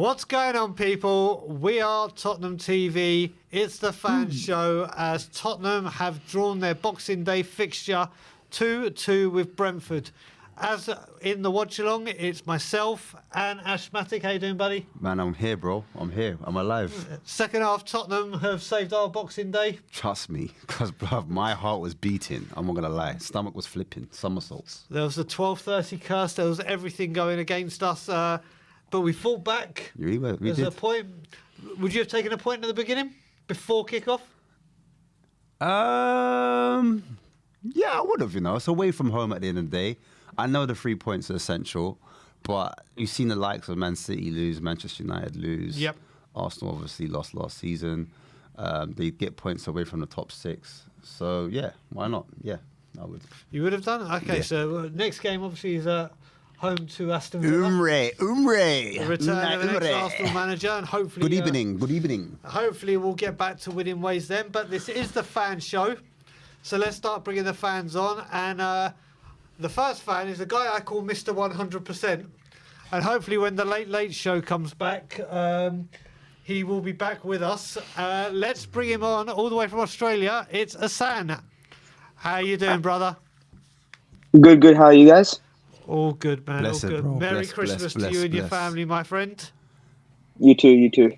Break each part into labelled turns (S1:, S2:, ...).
S1: What's going on, people? We are Tottenham TV. It's the fan show as Tottenham have drawn their Boxing Day fixture 2-2 with Brentford. As in the watch along, it's myself and Ashmatic. How you doing, buddy?
S2: Man, I'm here, bro. I'm here. I'm alive.
S1: Second half, Tottenham have saved our Boxing Day.
S2: Trust me, because my heart was beating. I'm not gonna lie. Stomach was flipping. Somersaults.
S1: There was a 12:30 curse. There was everything going against us. But we fought back.
S2: We
S1: There's
S2: did.
S1: a point. Would you have taken a point at the beginning before kickoff?
S2: Yeah, I would have. It's away from home at the end of the day. I know the 3 points are essential, but you've seen the likes of Man City lose, Manchester United lose.
S1: Yep.
S2: Arsenal obviously lost last season. They get points away from the top 6. So yeah, why not? Yeah, I would.
S1: You would have done? Okay,
S2: Yeah.
S1: So next game obviously is home to Aston Villa.
S2: Umre.
S1: The return of an ex-Arsenal manager, and hopefully...
S2: Good evening.
S1: Hopefully we'll get back to winning ways then, but this is the fan show. So let's start bringing the fans on, and the first fan is a guy I call Mr. 100%, and hopefully when the Late Show comes back, he will be back with us. Let's bring him on all the way from Australia. It's Asan. How you doing, brother?
S3: Good. How are you guys?
S1: All good, man.
S2: Bless
S1: all
S2: it,
S1: good.
S2: bro.
S1: Merry
S2: Bless,
S1: Christmas
S2: bless,
S1: to you and your
S2: bless.
S1: family, my friend.
S3: You too.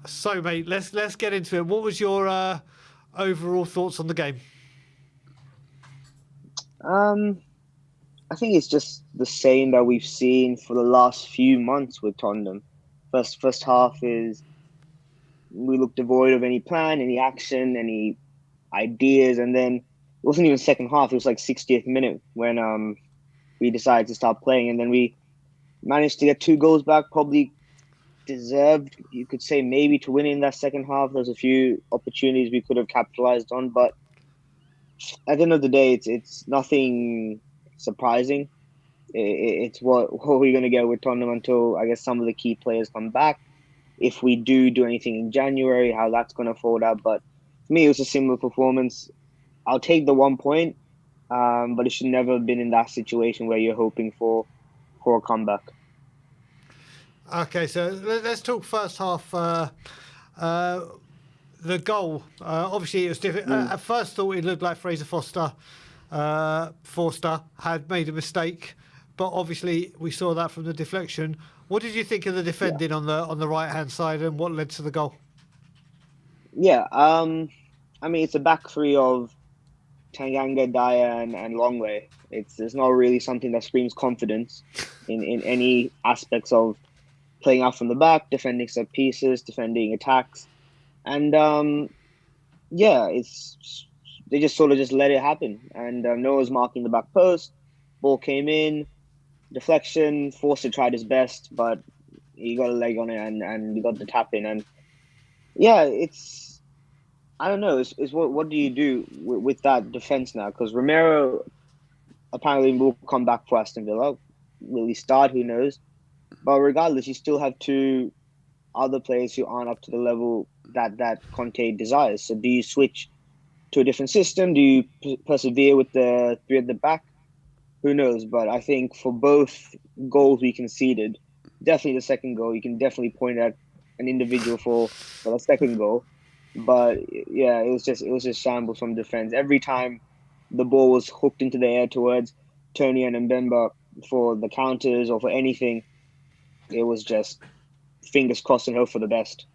S1: So, mate, let's get into it. What was your overall thoughts on the game?
S3: I think it's just the same that we've seen for the last few months with Tottenham. First half is we looked devoid of any plan, any action, any ideas, and then it wasn't even second half. It was like 60th minute when we decided to start playing, and then we managed to get 2 goals back. Probably deserved, you could say, maybe to win in that second half. There's a few opportunities we could have capitalized on, but at the end of the day, it's nothing surprising. It's what we're going to get with Tottenham until, I guess, some of the key players come back. If we do anything in January, how that's going to fold out. But for me, it was a similar performance. I'll take the 1 point, but it should never have been in that situation where you're hoping for a comeback.
S1: Okay, so let's talk first half. The goal, obviously it was different. At first thought it looked like Fraser Forster had made a mistake, but obviously we saw that from the deflection. What did you think of the defending on the right-hand side, and what led to the goal?
S3: Yeah, I mean, it's a back three of Tanganga, Dyer, and Longway. It's not really something that screams confidence in any aspects of playing out from the back, defending set pieces, defending attacks. And they just sort of just let it happen. And Noah's marking the back post. Ball came in, deflection. Forster tried his best, but he got a leg on it, and he got the tap in. And yeah, I don't know. It's what do you do with that defense now? Because Romero apparently will come back for Aston Villa. Will he start? Who knows? But regardless, you still have 2 other players who aren't up to the level that Conte desires. So do you switch to a different system? Do you persevere with the 3 at the back? Who knows? But I think for both goals we conceded, definitely the second goal, you can definitely point at an individual for the second goal. But yeah, it was just shambles from defense. Every time the ball was hooked into the air towards Tony and Mbemba for the counters or for anything, it was just fingers crossed and hope for the best.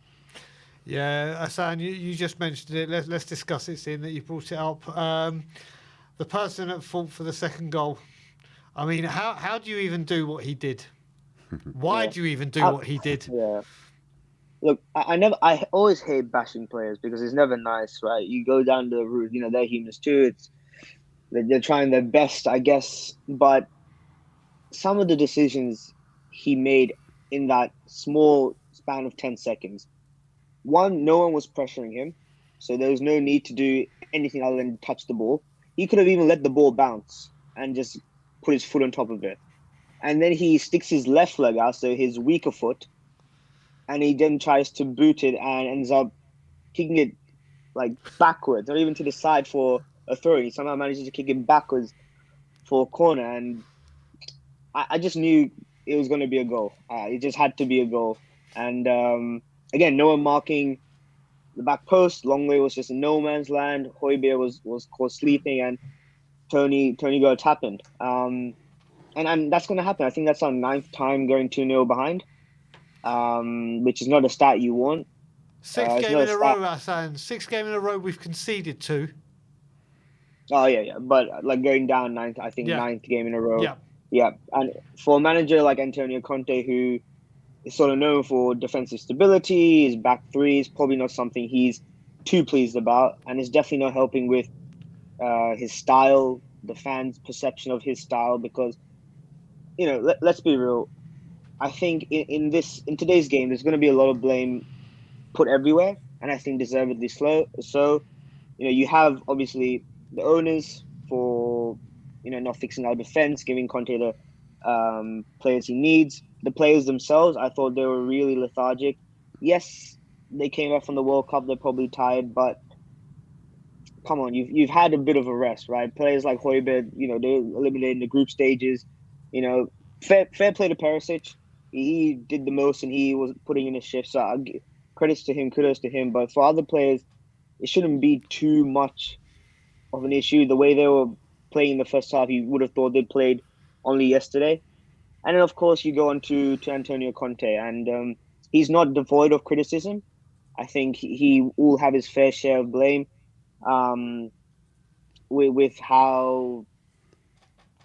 S1: Yeah, Asan, you just mentioned it. Let's discuss it, seeing that you brought it up. The person at fault for the second goal. I mean, how do you even do what he did? Why do you even do what he did?
S3: Yeah. Look, I always hate bashing players because it's never nice, right? You go down the route, they're humans too. They're trying their best, I guess. But some of the decisions he made in that small span of 10 seconds, one, no one was pressuring him, so there was no need to do anything other than touch the ball. He could have even let the ball bounce and just put his foot on top of it. And then he sticks his left leg out, so his weaker foot, and he then tries to boot it and ends up kicking it like backwards, not even to the side for a throw. He somehow manages to kick it backwards for a corner, and I just knew it was going to be a goal. It just had to be a goal. And again, no one marking the back post. Longley was just in no man's land. Højbjerg was caught sleeping, and Tony got a tap in. And that's going to happen. I think that's our 9th time going 2-0 behind, which is not a stat you want.
S1: Sixth
S3: It's
S1: game
S3: not
S1: in a
S3: stat.
S1: row, Hassan. 6th game in a row we've conceded 2.
S3: Oh yeah. But like going down 9th, I think
S1: Yeah.
S3: 9th game in a row.
S1: Yeah.
S3: Yeah. And for a manager like Antonio Conte, who is sort of known for defensive stability, his back three is probably not something he's too pleased about, and it's definitely not helping with his style, the fans' perception of his style. Because let's be real. I think in today's game, there's going to be a lot of blame put everywhere, and I think deservedly so. You have obviously the owners for not fixing our defense, giving Conte the players he needs. The players themselves, I thought they were really lethargic. Yes, they came back from the World Cup. They're probably tired, but come on, you've had a bit of a rest, right? Players like Højbjerg, they're eliminated in the group stages. Fair play to Perisic. He did the most, and he was putting in a shift. So I'll give credits to him, kudos to him. But for other players, it shouldn't be too much of an issue. The way they were playing in the first half, you would have thought they'd played only yesterday. And then, of course, you go on to Antonio Conte, and he's not devoid of criticism. I think he will have his fair share of blame with how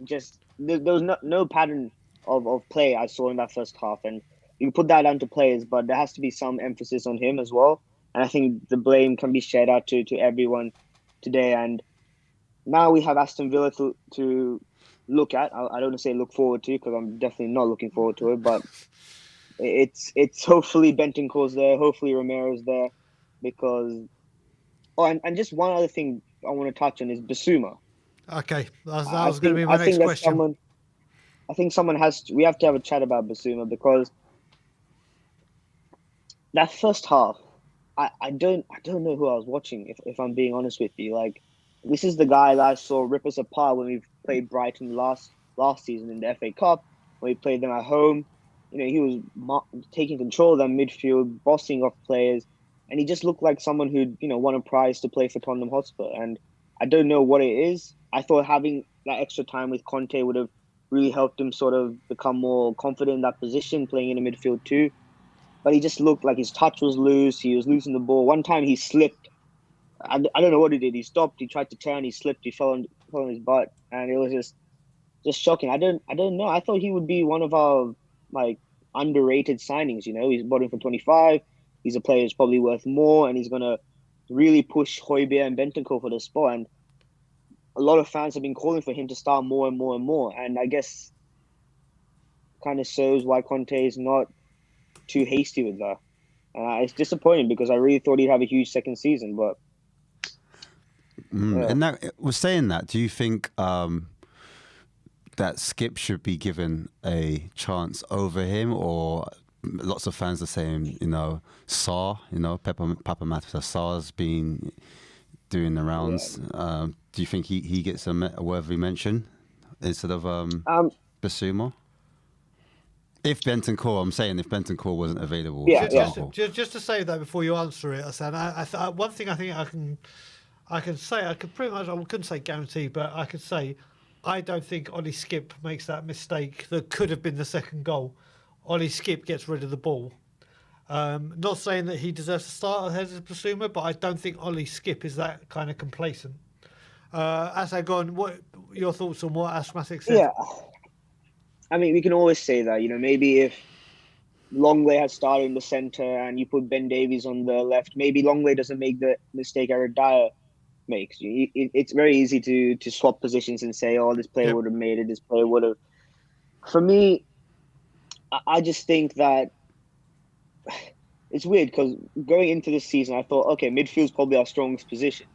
S3: just there was no pattern of play I saw in that first half. And you can put that down to players, but there has to be some emphasis on him as well. And I think the blame can be shared out to everyone today. And now we have Aston Villa to look at. I don't want to say look forward to, because I'm definitely not looking forward to it. But it's hopefully Bentancur's there, hopefully Romero's there, because and just one other thing I want to touch on is Basuma.
S1: Okay, that was going to be my next question.
S3: I think we have to have a chat about Basuma, because that first half, I don't know who I was watching, if I'm being honest with you. Like, this is the guy that I saw rip us apart when we played Brighton last season in the FA Cup, when we played them at home. He was taking control of that midfield, bossing off players, and he just looked like someone who'd won a prize to play for Tottenham Hotspur. And I don't know what it is. I thought having that extra time with Conte would have really helped him sort of become more confident in that position, playing in the midfield too. But he just looked like his touch was loose. He was losing the ball. One time he slipped. I don't know what he did. He stopped. He tried to turn. He slipped. He fell on his butt, and it was just shocking. I don't know. I thought he would be one of our underrated signings. He's bought him for 25. He's a player who's probably worth more, and he's gonna really push Højbjerg and Bentancur for the spot. And a lot of fans have been calling for him to start more and more and more. And I guess kind of shows why Conte is not too hasty with that. It's disappointing, because I really thought he'd have a huge second season, but. Yeah.
S2: And that was saying that. Do you think that Skip should be given a chance over him, or lots of fans are saying, Sarr, Papa Matta Sarr's been doing the rounds. Yeah. Do you think he gets a worthy mention instead of Basuma? If Bentancur wasn't available,
S3: yeah,
S1: just to say that before you answer it, Hassan, one thing I think I can say, I couldn't say guarantee, but I could say, I don't think Ollie Skip makes that mistake that could have been the second goal. Ollie Skip gets rid of the ball. Not saying that he deserves to start ahead of Basuma, but I don't think Ollie Skip is that kind of complacent. As I go on, what your thoughts on what Asthmatic said?
S3: Yeah, I mean, we can always say that, maybe if Longley had started in the centre and you put Ben Davies on the left, maybe Longley doesn't make the mistake Eric Dyer makes. It's very easy to swap positions and say, oh, this player would have made it, this player would have. For me, I just think that it's weird, because going into this season, I thought, okay, midfield's probably our strongest position.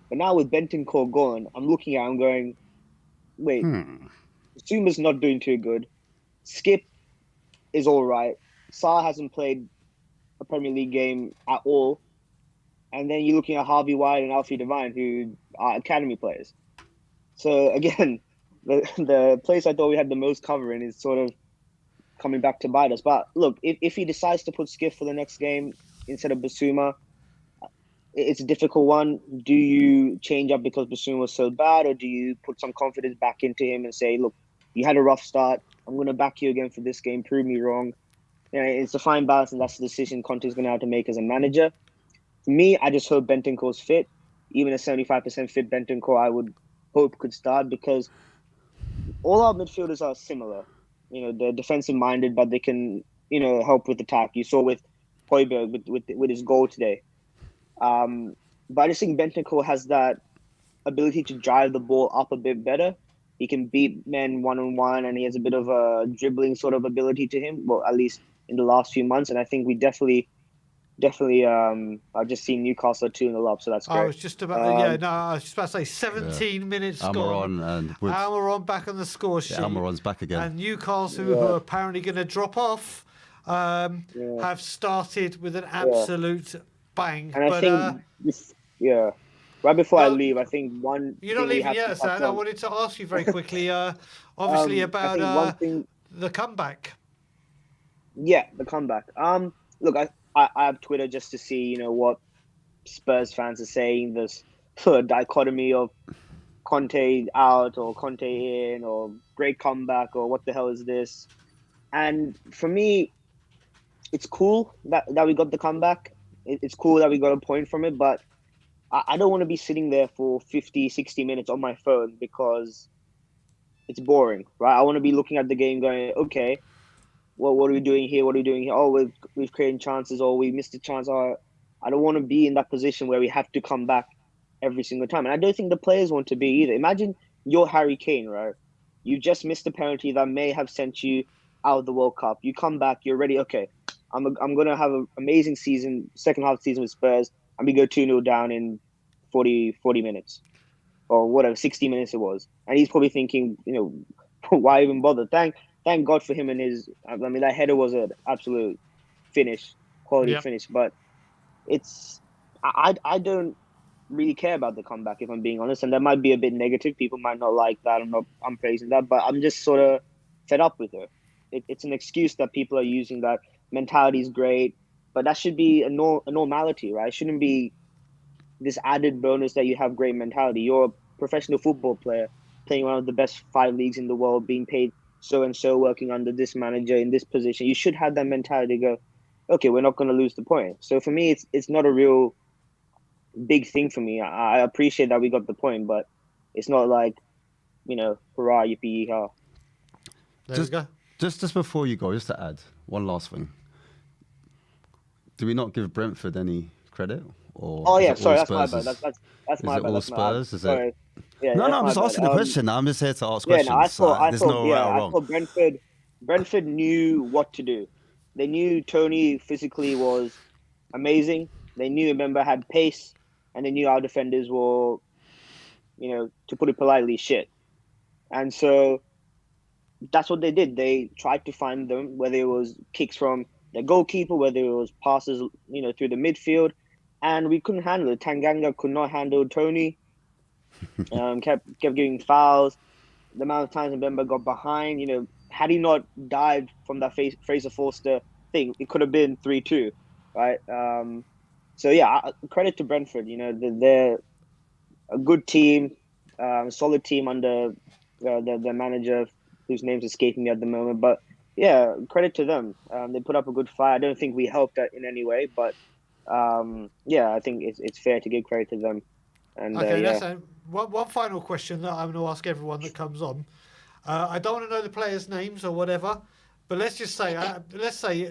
S3: But now with Bentancur gone, I'm looking at him going, wait, Zuma's not doing too good. Skip is all right. Sarr hasn't played a Premier League game at all. And then you're looking at Harvey White and Alfie Devine, who are academy players. So again, the place I thought we had the most cover in is sort of coming back to bite us. But look, if he decides to put Skiff for the next game instead of Basuma, it's a difficult one. Do you change up because Basuma was so bad, or do you put some confidence back into him and say, look, you had a rough start. I'm going to back you again for this game. Prove me wrong. It's a fine balance, and that's the decision Conte's going to have to make as a manager. For me, I just hope Bentancur's fit. Even a 75% fit Bentancur, I would hope could start, because all our midfielders are similar. They're defensive minded, but they can, help with attack. You saw with Højbjerg with his goal today. But I just think Bentancur has that ability to drive the ball up a bit better. He can beat men one-on-one, and he has a bit of a dribbling sort of ability to him. Well, at least in the last few months, and I think we definitely. I've just seen Newcastle 2-0 up, so that's great.
S1: I was just about, I was just about to say 17 minutes gone. Almiron back on the score sheet.
S2: Almiron's back again.
S1: And Newcastle, who are apparently going to drop off, have started with an absolute bang.
S3: And I think, right before I leave, I think one.
S1: You're not leaving yet, Hassan. I wanted to ask you very quickly, obviously, about the comeback.
S3: Yeah, the comeback. Look, I have Twitter just to see, what Spurs fans are saying. This sort of dichotomy of Conte out or Conte in or great comeback or what the hell is this? And for me, it's cool that we got the comeback. It's cool that we got a point from it, but I don't want to be sitting there for 50, 60 minutes on my phone because it's boring, right? I want to be looking at the game going, okay, well, what are we doing here? What are we doing here? Oh, we've created chances, or we missed a chance. Or I don't want to be in that position where we have to come back every single time. And I don't think the players want to be either. Imagine you're Harry Kane, right? You just missed a penalty that may have sent you out of the World Cup. You come back, you're ready. Okay, I'm going to have an amazing season, second half of the season with Spurs, and we go 2-0 down in 40 minutes or whatever, 60 minutes it was. And he's probably thinking, why even bother? Thank God for him and his. I mean, that header was an absolute quality finish. But I don't really care about the comeback, if I'm being honest. And that might be a bit negative. People might not like that. I'm praising that, but I'm just sort of fed up with it. It's an excuse that people are using. That mentality is great, but that should be a normality, right? It shouldn't be this added bonus that you have great mentality. You're a professional football player playing one of the best 5 leagues in the world, being paid so and so, working under this manager in this position. You should have that mentality to go, okay, we're not going to lose the point. So for me, it's not a real big thing for me. I appreciate that we got the point, but it's not like, hurrah, yippee, yee-haw.
S1: There we go.
S2: Just before you go, just to add one last thing. Do we not give Brentford any credit? Or
S3: sorry, that's my bad. That's my bad.
S2: Is it all Spurs?
S3: Sorry. Yeah,
S2: no, I'm just asking the question. I'm just here to ask questions.
S3: I thought
S2: wrong.
S3: Brentford knew what to do. They knew Tony physically was amazing. They knew Mbemba had pace, and they knew our defenders were, to put it politely, shit. And so that's what they did. They tried to find them, whether it was kicks from the goalkeeper, whether it was passes, through the midfield, and we couldn't handle it. Tanganga could not handle Tony. Kept giving fouls. The amount of times Mbemba got behind, had he not dived from that Fraser Forster thing, it could have been 3-2, right? Credit to Brentford. They're a good team, solid team under the manager, whose name's escaping me at the moment. But yeah, credit to them. They put up a good fight. I don't think we helped that in any way, but I think it's fair to give credit to them. And,
S1: okay, one final question that I'm going to ask everyone that comes on. I don't want to know the players' names or whatever, but let's just say,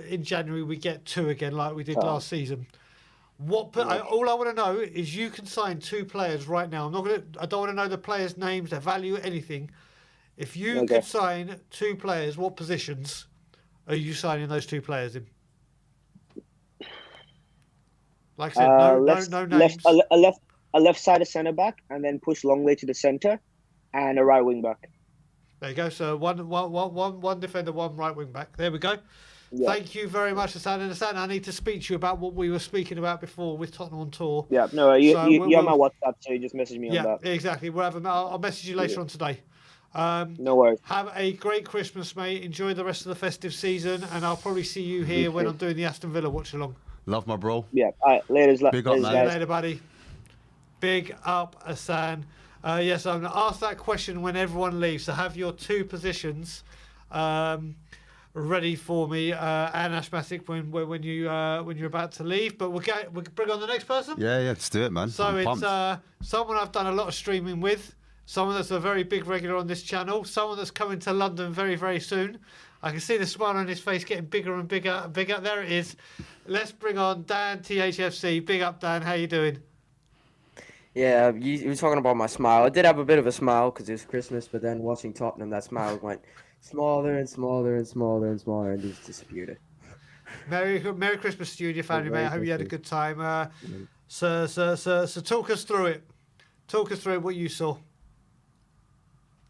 S1: in January we get 2 again like we did last season. All I want to know is you can sign 2 players right now. I don't want to know the players' names, their value, anything. If you could sign 2 players, what positions are you signing those 2 players in? Like I said, no names.
S3: A left-sided centre-back, and then push Longley to the centre, and a right wing-back.
S1: There you go. So one defender, one right wing-back. There we go. Yeah. Thank you very much, Hassan. And Hassan, I need to speak to you about what we were speaking about before with Tottenham on tour.
S3: Yeah, no, you have my WhatsApp, so you just message me on that.
S1: Yeah, exactly. I'll message you later on today.
S3: No worries.
S1: Have a great Christmas, mate. Enjoy the rest of the festive season, and I'll probably see you here when I'm doing the Aston Villa watch along.
S2: Love my bro.
S3: Yeah. All right. Laters,
S2: Big up,
S3: laters,
S2: man.
S1: See you
S3: guys.
S1: later, buddy. Big up, Hassan. Yes, I'm going to ask that question when everyone leaves. So have your two positions ready for me, and Ashmatic when you're about to leave. But we'll bring on the next person.
S2: Yeah, let's do it, man.
S1: So
S2: I'm
S1: it's
S2: pumped.
S1: someone I've done a lot of streaming with, someone that's a very big regular on this channel, someone that's coming to London very, very soon. I can see the smile on his face getting bigger and bigger and bigger. There it is. Let's bring on Dan THFC. Big up, Dan. How you doing?
S4: Yeah, you were talking about my smile. I did have a bit of a smile because it was Christmas, but then watching Tottenham, that smile went smaller and smaller and smaller and smaller and just disappeared.
S1: Merry Christmas to you and your family, mate. I hope you had a good time. So talk us through it. Talk us through what you saw.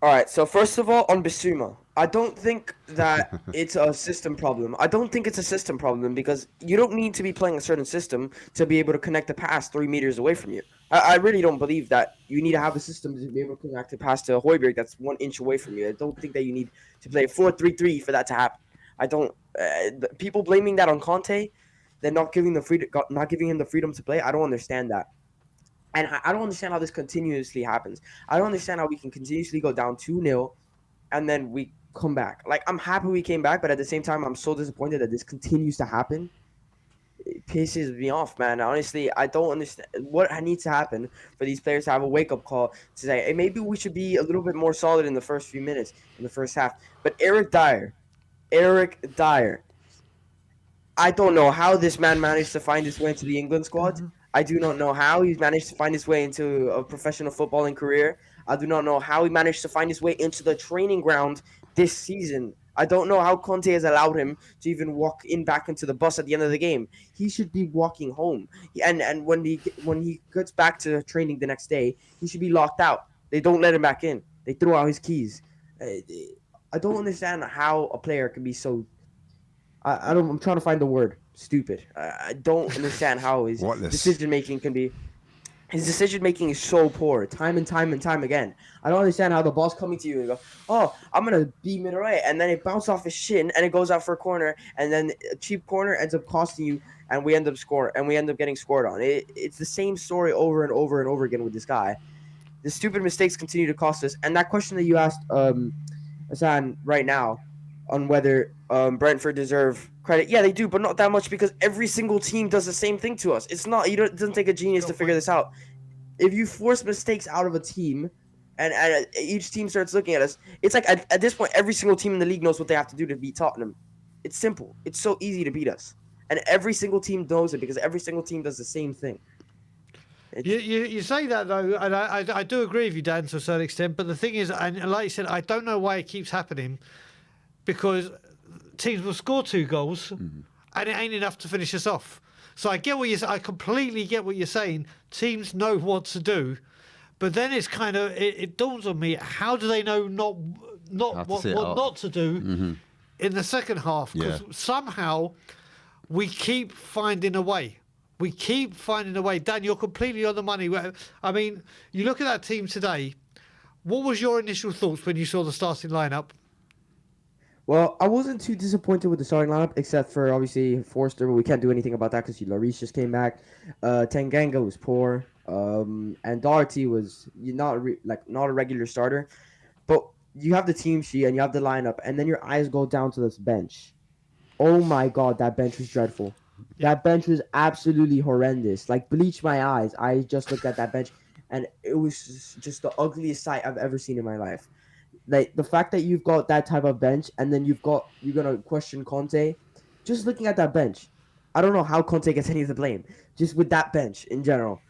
S4: All right, so first of all, on Bissouma, I don't think that it's a system problem. I don't think it's a system problem because you don't need to be playing a certain system to be able to connect the pass 3 meters away from you. I really don't believe that you need to have a system to be able to connect the pass to Højbjerg that's 1 inch away from you. I don't think that you need to play 4-3-3 for that to happen. I don't. People blaming that on Conte, they're not giving him the freedom to play. I don't understand that. And I don't understand how this continuously happens. I don't understand how we can continuously go down 2-0 and then we come back. Like, I'm happy we came back, but at the same time, I'm so disappointed that this continues to happen. It pisses me off, man. Honestly, I don't understand what needs to happen for these players to have a wake-up call to say, hey, maybe we should be a little bit more solid in the first few minutes, in the first half. But Eric Dyer, I don't know how this man managed to find his way into the England squad. I do not know how he's managed to find his way into a professional footballing career. I do not know how he managed to find his way into the training ground this season. I don't know how Conte has allowed him to even walk back into the bus at the end of the game. He should be walking home. And when he gets back to training the next day, he should be locked out. They don't let him back in. They throw out his keys. I don't understand how a player can be so. I'm trying to find the word. Stupid. I don't understand how his decision making can be. His decision making is so poor, time and time again. I don't understand how the ball's coming to you and go, oh, I'm gonna beam it away, and then it bounces off his shin and it goes out for a corner, and then a cheap corner ends up costing you, and we end up getting scored on. It's the same story over and over and over again with this guy. The stupid mistakes continue to cost us. And that question that you asked, Hassan, right now, on whether Brentford deserve credit. Yeah, they do, but not that much because every single team does the same thing to us. It doesn't take a genius to figure this out. If you force mistakes out of a team and each team starts looking at us, it's like at this point, every single team in the league knows what they have to do to beat Tottenham. It's simple. It's so easy to beat us. And every single team knows it because every single team does the same thing.
S1: You say that, though, and I do agree with you, Dan, to a certain extent. But the thing is, and like you said, I don't know why it keeps happening. Because teams will score 2 goals, and it ain't enough to finish us off. So I completely get what you're saying. Teams know what to do, but then it's kind of it dawns on me: how do they know what not to do in the second half? Because somehow we keep finding a way. Dan, you're completely on the money. I mean, you look at that team today. What was your initial thoughts when you saw the starting lineup?
S4: Well, I wasn't too disappointed with the starting lineup, except for obviously Forster, but we can't do anything about that because Lloris just came back. Tanganga was poor, and Doherty was not a regular starter. But you have the team sheet and you have the lineup, and then your eyes go down to this bench. Oh my God, that bench was dreadful. That bench was absolutely horrendous. Like, bleached my eyes. I just looked at that bench, and it was just the ugliest sight I've ever seen in my life. Like, the fact that you've got that type of bench, and then you're gonna question Conte. Just looking at that bench, I don't know how Conte gets any of the blame. Just with that bench in general,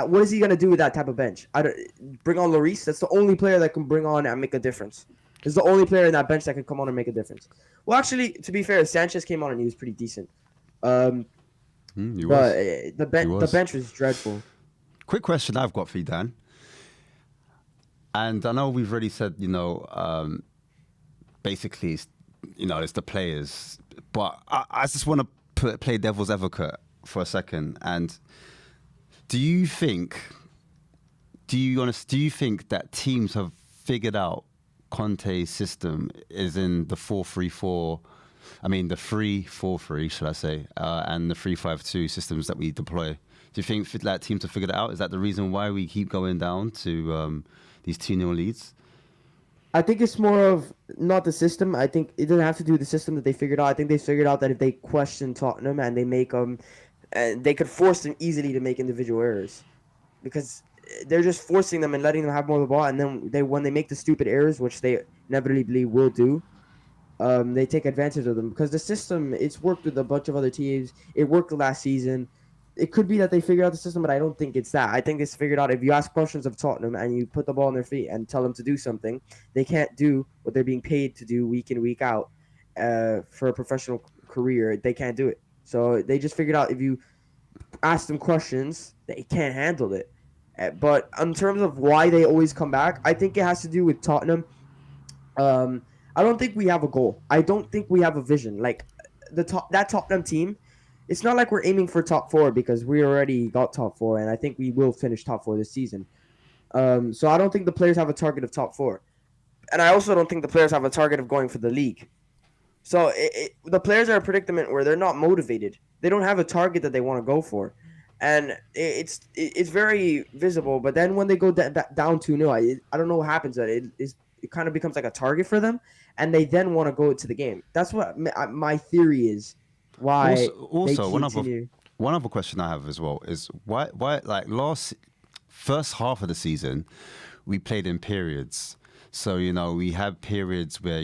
S4: what is he gonna do with that type of bench? Bring on Lloris. That's the only player that can bring on and make a difference. He's the only player in that bench that can come on and make a difference. Well, actually, to be fair, Sanchez came on and he was pretty decent. The bench was dreadful.
S2: Quick question I've got for you, Dan. And I know we've already said, basically, it's the players. But I just want to play devil's advocate for a second. And do you think that teams have figured out Conte's system is in the 4-3-4. I mean, the 3-4-3, should I say, and the 3-5-2 systems that we deploy. Do you think that teams have figured it out? Is that the reason why we keep going down to these 2-0 leads?
S4: I think it's more of not the system. I think it doesn't have to do with the system that they figured out. I think they figured out that if they question Tottenham and they make them, and they could force them easily to make individual errors, because they're just forcing them and letting them have more of the ball. And then when they make the stupid errors, which they inevitably will do, they take advantage of them, because the system, it's worked with a bunch of other teams. It worked last season. It could be that they figured out the system, but I don't think it's that. I think it's figured out if you ask questions of Tottenham and you put the ball on their feet and tell them to do something, they can't do what they're being paid to do week in, week out for a professional career. They can't do it. So they just figured out if you ask them questions, they can't handle it. But in terms of why they always come back, I think it has to do with Tottenham. I don't think we have a goal. I don't think we have a vision. Like that Tottenham team, it's not like we're aiming for top 4, because we already got top 4, and I think we will finish top 4 this season. So I don't think the players have a target of top 4, and I also don't think the players have a target of going for the league. So the players are in a predicament where they're not motivated. They don't have a target that they want to go for, and it's very visible. But then when they go down 2-0, I don't know what happens. It kind of becomes like a target for them, and they then want to go to the game. That's what my theory is. Why?
S2: Also, one other question I have as well is why like first half of the season we played in periods. So we had periods where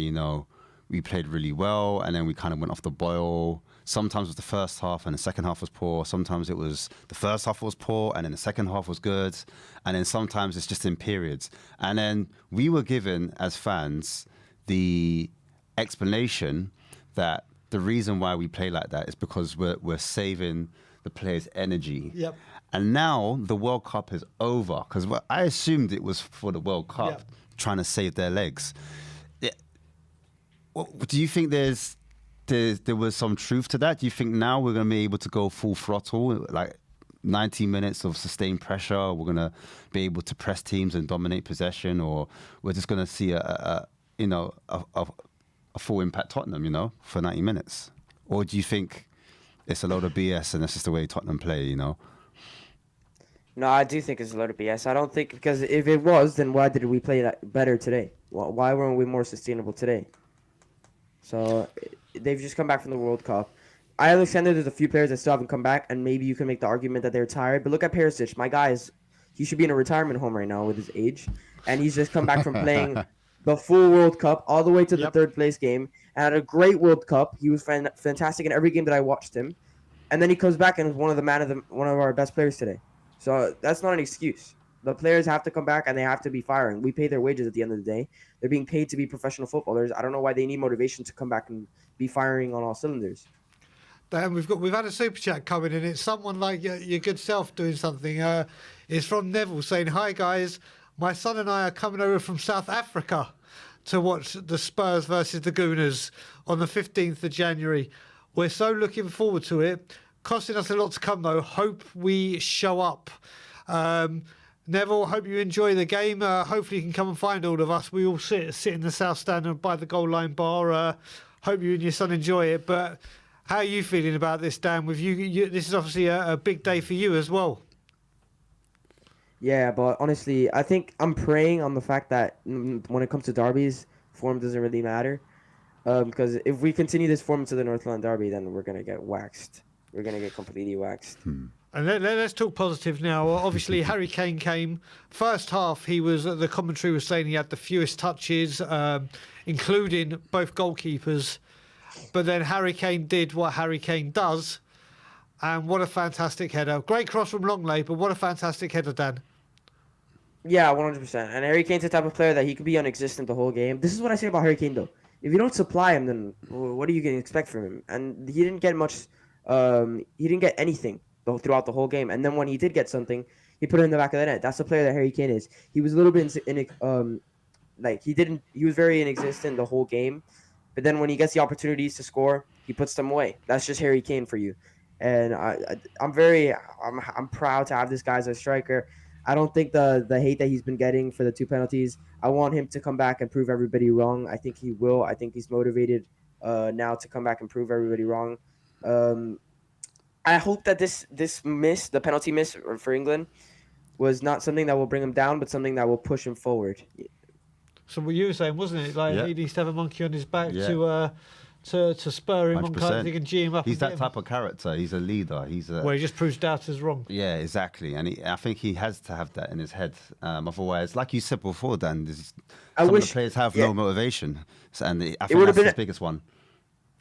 S2: we played really well, and then we kind of went off the boil. Sometimes it was the first half and the second half was poor. Sometimes it was the first half was poor and then the second half was good. And then sometimes it's just in periods. And then we were given, as fans, the explanation that the reason why we play like that is because we're saving the players' energy.
S1: Yep.
S2: And now the World Cup is over, because I assumed it was for the World Cup, trying to save their legs. Do you think there was some truth to that? Do you think now we're going to be able to go full throttle, like 90 minutes of sustained pressure? We're going to be able to press teams and dominate possession, or we're just going to see a full impact Tottenham, for 90 minutes? Or do you think it's a load of BS and that's just the way Tottenham play,
S4: No, I do think it's a load of BS. I don't think, because if it was, then why did we play that better today? Why weren't we more sustainable today? So they've just come back from the World Cup. I understand that there's a few players that still haven't come back, and maybe you can make the argument that they're tired. But look at Perisic. My guy he should be in a retirement home right now with his age, and he's just come back from playing the full World Cup all the way to the third place game, and had a great World Cup. He was fantastic in every game that I watched him, and then he comes back and is one of our best players today. So that's not an excuse. The players have to come back and they have to be firing. We pay their wages at the end of the day. They're being paid to be professional footballers. I don't know why they need motivation to come back and be firing on all cylinders.
S1: Dan, we've had a super chat coming in. It's someone like your good self doing something. It's from Neville saying, "Hi guys, my son and I are coming over from South Africa to watch the Spurs versus the Gooners on the 15th of January. We're so looking forward to it. Costing us a lot to come though. Hope we show up." Neville, hope you enjoy the game. Hopefully you can come and find all of us. We all sit in the South Stand and by the goal line bar. Hope you and your son enjoy it. But how are you feeling about this, Dan? With you this is obviously a big day for you as well.
S4: Yeah, but honestly, I think I'm praying on the fact that when it comes to derbies, form doesn't really matter. Because if we continue this form to the North London derby, then we're going to get waxed. We're going to get completely waxed.
S1: And let's talk positive now. Obviously, Harry Kane came. First half, the commentary was saying he had the fewest touches, including both goalkeepers. But then Harry Kane did what Harry Kane does. And what a fantastic header. Great cross from Longley, but what a fantastic header, Dan.
S4: Yeah, 100%. And Harry Kane's the type of player that he could be non-existent the whole game. This is what I say about Harry Kane, though. If you don't supply him, then what are you going to expect from him? And he didn't get much. He didn't get anything throughout the whole game. And then when he did get something, he put it in the back of the net. That's the player that Harry Kane is. He was a little bit he was very inexistent the whole game. But then when he gets the opportunities to score, he puts them away. That's just Harry Kane for you. And I'm proud to have this guy as a striker. I don't think the hate that he's been getting for the 2 penalties. I want him to come back and prove everybody wrong. I think he will. I think he's motivated now to come back and prove everybody wrong. I hope that this miss, the penalty miss for England, was not something that will bring him down, but something that will push him forward.
S1: So what you were saying, wasn't it? Like he needs to have a monkey on his back to spur him on, kind of thing, and G him up.
S2: He's that type of character. He's a leader.
S1: Where he just proves doubters wrong.
S2: Yeah, exactly. And I think he has to have that in his head. Otherwise, like you said before, Dan, some of the players have no motivation. And I think that's his biggest one.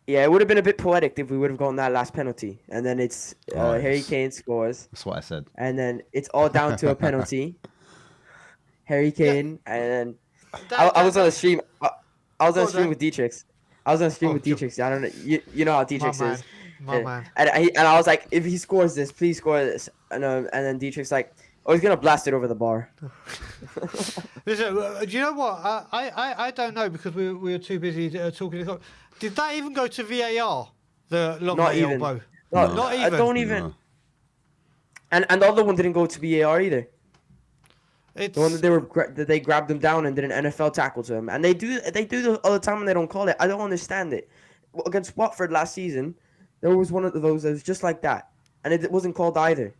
S4: Yeah, it would have been a bit poetic if we would have gotten that last penalty. And then it's Harry Kane scores.
S2: That's what I said.
S4: And then it's all down to a penalty. Harry Kane. And then I was on the stream. I was on the stream with Dietrich. I was on stream with Dietrich. I don't know. You know how Dietrich is.
S1: My man.
S4: And I was like, if he scores this, please score this. And then Dietrich's like, oh, he's gonna blast it over the bar.
S1: Listen, do you know what? I don't know because we were too busy talking. Did that even go to VAR? The long elbow. Not even.
S4: I don't even. No. And the other one didn't go to VAR either. The one that they grabbed him down and did an NFL tackle to him, and they do all the time and they don't call it. I don't understand it. Against Watford last season, there was one of those that was just like that, and it wasn't called either.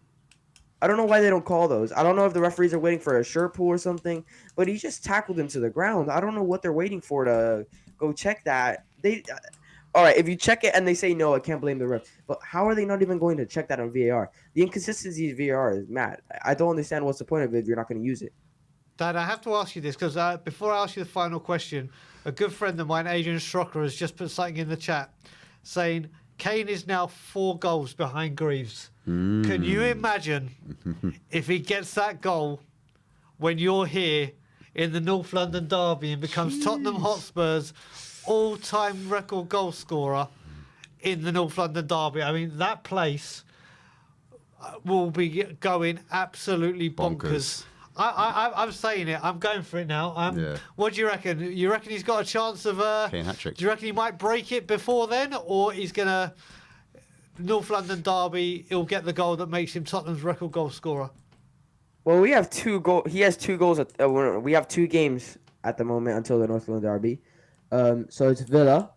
S4: I don't know why they don't call those. I don't know if the referees are waiting for a shirt pull or something, but he just tackled him to the ground. I don't know what they're waiting for to go check that. All right, if you check it and they say no, I can't blame the ref. But how are they not even going to check that on VAR? The inconsistency of VAR is mad. I don't understand what's the point of it if you're not going to use it.
S1: Dad, I have to ask you this because before I ask you the final question, a good friend of mine, Adrian Strocker, has just put something in the chat saying Kane is now 4 goals behind Greaves. Can you imagine if he gets that goal when you're here in the North London derby and becomes Tottenham Hotspur's all-time record goal scorer in the North London derby? I mean, that place will be going absolutely bonkers. I'm saying it. I'm going for it now. What do you reckon? You reckon he's got a chance of
S2: Kane hat-trick?
S1: Do you reckon he might break it before then, or he's gonna North London derby? He'll get the goal that makes him Tottenham's record goal scorer.
S4: Well, we have 2 goals. He has 2 goals. We have 2 games at the moment until the North London derby. So it's Villa.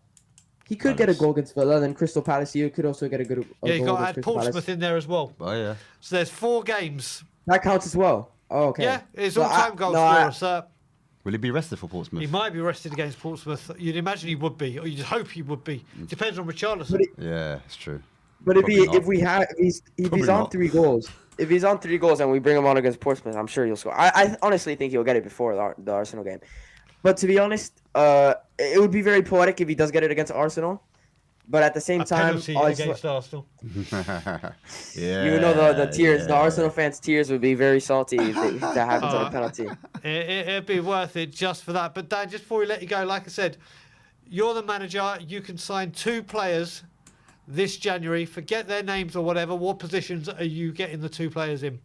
S4: He could get a goal against Villa, then Crystal Palace. You could also get a goal.
S1: You got to add Portsmouth in there as well.
S2: Oh yeah.
S1: So there's 4 games.
S4: That counts as well. Oh, okay.
S1: Yeah, it's all-time goal scorer, sir.
S2: Will he be rested for Portsmouth?
S1: He might be rested against Portsmouth. You'd imagine he would be, or you'd hope he would be. Depends on Richarlison.
S2: Yeah, it's true.
S4: But if he's on 3 goals, if he's on 3 goals and we bring him on against Portsmouth, I'm sure he'll score. I honestly think he'll get it before the Arsenal game. But to be honest, it would be very poetic if he does get it against Arsenal. But at the same time,
S1: against Arsenal.
S2: Yeah.
S4: You know the tears, the Arsenal fans' tears would be very salty if that happens on a penalty.
S1: It'd be worth it just for that. But Dan, just before we let you go, like I said, you're the manager. You can sign 2 players this January. Forget their names or whatever. What positions are you getting the 2 players in?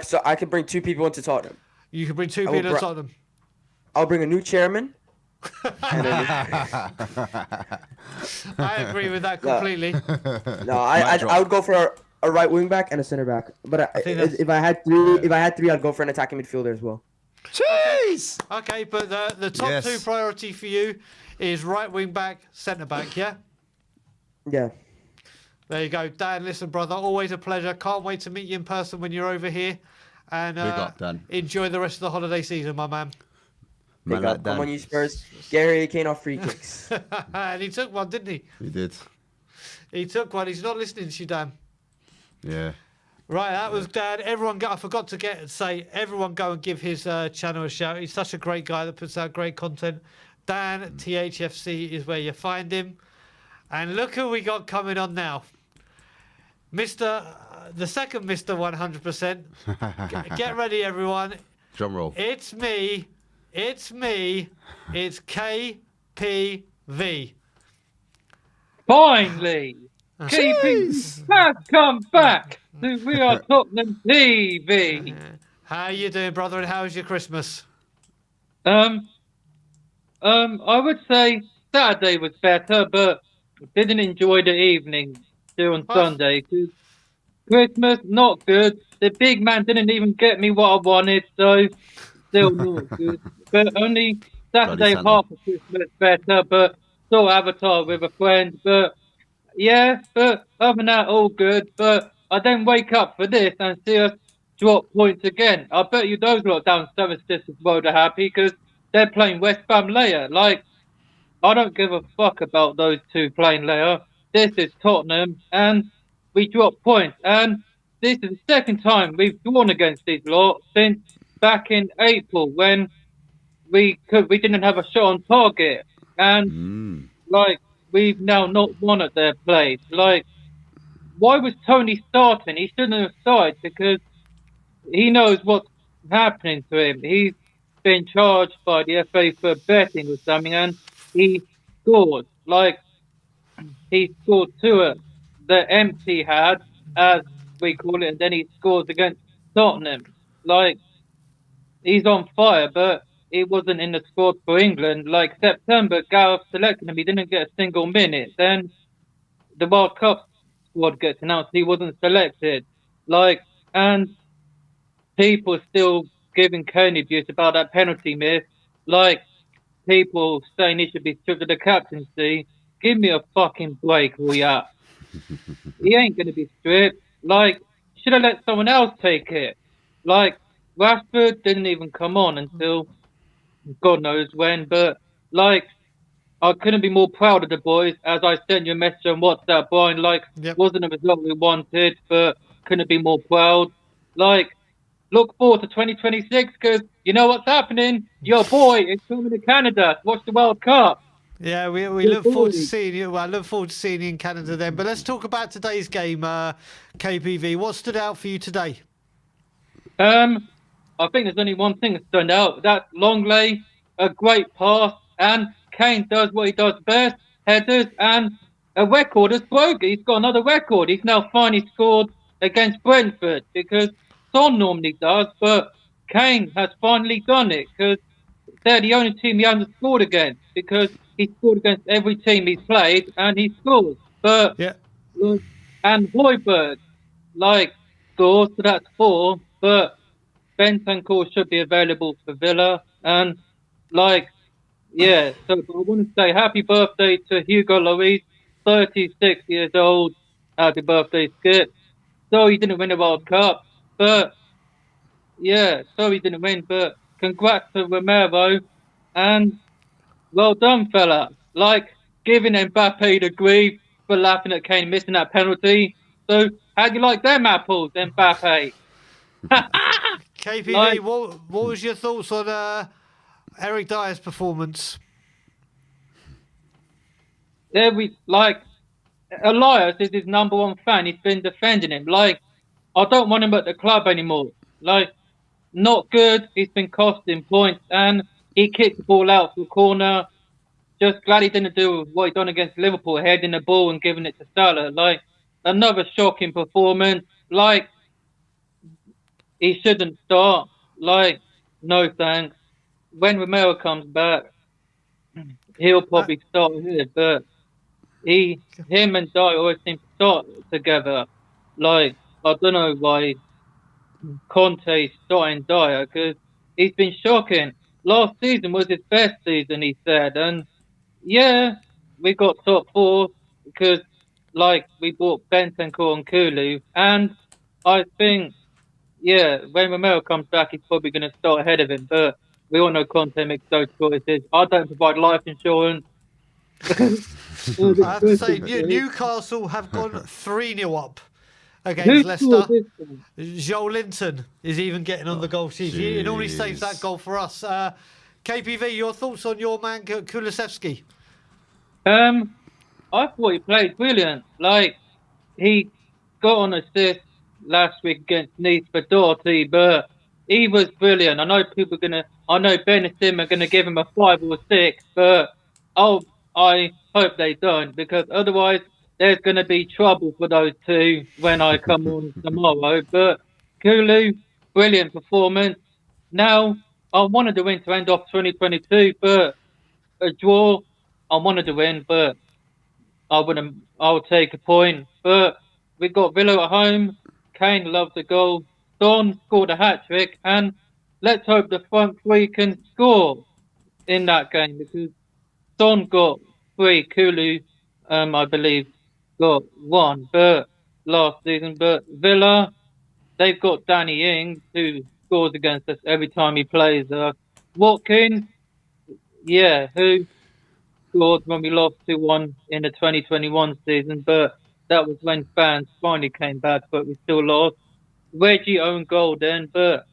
S4: So I can bring 2 people into Tottenham.
S1: You can bring 2 people into Tottenham.
S4: I'll bring a new chairman.
S1: I agree with that completely.
S4: No, I would go for a right wing back and a center back. But if I had 3, I'd go for an attacking midfielder as well.
S2: Jeez.
S1: Okay, but the top 2 priority for you is right wing back, centre back. Yeah.
S4: Yeah.
S1: There you go, Dan. Listen, brother, always a pleasure. Can't wait to meet you in person when you're over here. And enjoy the rest of the holiday season, my man.
S4: Come on, you Spurs. Gary Kane off free kicks.
S1: And he took one, didn't he?
S2: He did.
S1: He took one. He's not listening to you, Dan.
S2: Yeah.
S1: Right, that was Dan. I forgot to say, everyone go and give his channel a shout. He's such a great guy that puts out great content. Dan THFC is where you find him. And look who we got coming on now. The second Mr. 100%. Get ready, everyone.
S2: Drum roll.
S1: It's me. It's KPV.
S5: Finally, KP has come back to We Are Tottenham TV.
S1: How you doing, brother? And how's your Christmas?
S5: I would say Saturday was better, but didn't enjoy the evening on Sunday. Christmas, not good. The big man didn't even get me what I wanted, so still not good. But only
S2: Bloody
S5: Saturday
S2: Santa.
S5: half of Christmas better, but still Avatar with a friend. But yeah, but other than that, all good. But I then wake up for this and see us drop points again. I bet you those lot down South just as well are happy because they're playing West Ham later. Like, I don't give a fuck about those two playing later. This is Tottenham, and we drop points. And this is the second time we've drawn against these lot since back in April when we didn't have a shot on target. And
S2: Mm.
S5: like we've now not won at their place. Like, why was Tony starting? He shouldn't have started because he knows what's happening to him. He's been charged by the FA for betting or something, and he scored. Like, he scored two at the empty had, as we call it, and then he scores against Tottenham. Like, he's on fire, but he wasn't in the squad for England. Like, September, Gareth selected him. He didn't get a single minute. Then the World Cup squad gets announced. He wasn't selected. Like, and people still giving Kane abuse about that penalty miss. Like, people saying he should be stripped of the captaincy. Give me a fucking break, will ya? He ain't gonna be stripped. Like, should have let someone else take it. Like, Rashford didn't even come on until God knows when. But like, I couldn't be more proud of the boys. As I sent you a message on WhatsApp, Brian. Like,
S1: Yep.
S5: wasn't a result we wanted, but couldn't be more proud. Like, look forward to 2026 because you know what's happening. Your boy is coming to Canada to watch the World Cup.
S1: Yeah, we
S5: Your
S1: look forward to
S5: boy.
S1: seeing you. Well, I look forward to seeing you in Canada then. But let's talk about today's game, KPV. What stood out for you today?
S5: I think there's only one thing that stood out. That long lay, a great pass, and Kane does what he does best: headers, and a record is broken. He's got another record. He's now finally scored against Brentford because Son normally does, but Kane has finally done it because they're the only team he hasn't scored against because he scored against every team he's played and he scores. But
S1: Yeah.
S5: look, and Hoiberg like scores, so that's four. But Bentancur should be available for Villa. And like, yeah, so I want to say happy birthday to Hugo Lloris, 36 years old. Happy birthday, Skip. So he didn't win the World Cup, but yeah, so he didn't win, but congrats to Romero and well done, fella. Like giving Mbappe the grief for laughing at Kane missing that penalty. So how do you like them apples, Mbappe?
S1: KPV,
S5: Like,
S1: what was your thoughts on Eric Dyer's performance?
S5: every like Elias is his number one fan. He's been defending him. Like, I don't want him at the club anymore. Like, not good. He's been costing points, and he kicked the ball out for a corner. Just glad he didn't do what he done against Liverpool, heading the ball and giving it to Salah. Like, another shocking performance. Like, he shouldn't start. Like, no thanks. When Romero comes back, he'll
S1: Uh,
S5: probably start here, but him and Dye always seem to start together. Like, I don't know why Conte's starting Dyer because he's been shocking. Last season was his best season, he said, and yeah, we got top four because like we bought Bentancur and Kulu, and I think yeah, when Romero comes back, he's probably going to start ahead of him. But we all know Conte makes those choices. I don't provide life insurance.
S1: I have to say, Newcastle have gone 3-0 up
S5: Who
S1: against
S5: scored
S1: Leicester.
S5: this one?
S1: Joe Linton is even getting on the goal sheet. He normally saves that goal for us. KPV, your thoughts on your man Kulusevski?
S5: I thought he played brilliant. Like he got an assist last week against Nice for Doherty, but he was brilliant. I know Ben and Sim are gonna give him a 5 or 6, but I hope they don't because otherwise there's gonna be trouble for those two when I come on tomorrow. But Kulu, brilliant performance. Now I wanted to win to end off 2022, but a draw. I wanted to win, but I wouldn't. I'll take a point. But we got Villa at home. Kane loved the goal. Son scored a hat-trick. And let's hope the front three can score in that game because Son got 3, Kulu, I believe, got 1 but last season. But Villa, they've got Danny Ings, who scores against us every time he plays. Watkins, yeah, who scored when we lost 2-1 in the 2021 season, but that was when fans finally came back, but we still lost. Reggie owned goal then, but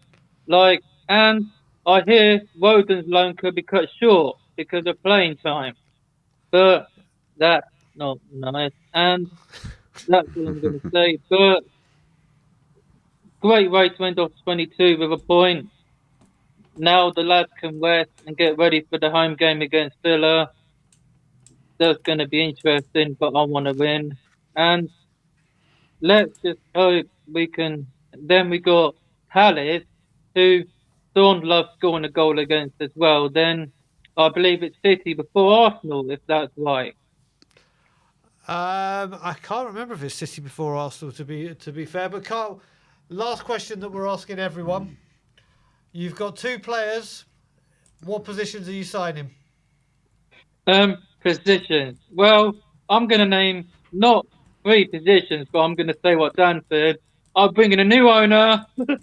S5: and I hear Woden's loan could be cut short because of playing time, but that's not nice, and that's all I'm going to say. But great way to end off 22 with a point. Now the lads can rest and get ready for the home game against Villa. That's going to be interesting, but I want to win. And let's just hope we can. Then we got Palace, who Dawn loves scoring a goal against as well. Then I believe it's City before Arsenal, if that's right.
S1: I can't remember if it's City before Arsenal, to be fair. But Carl, last question that we're asking everyone. You've got 2 players. What positions are you signing?
S5: Positions. Well, I'm going to name not 3 positions, but I'm going to say what Dan said. I'm bringing a new owner. 2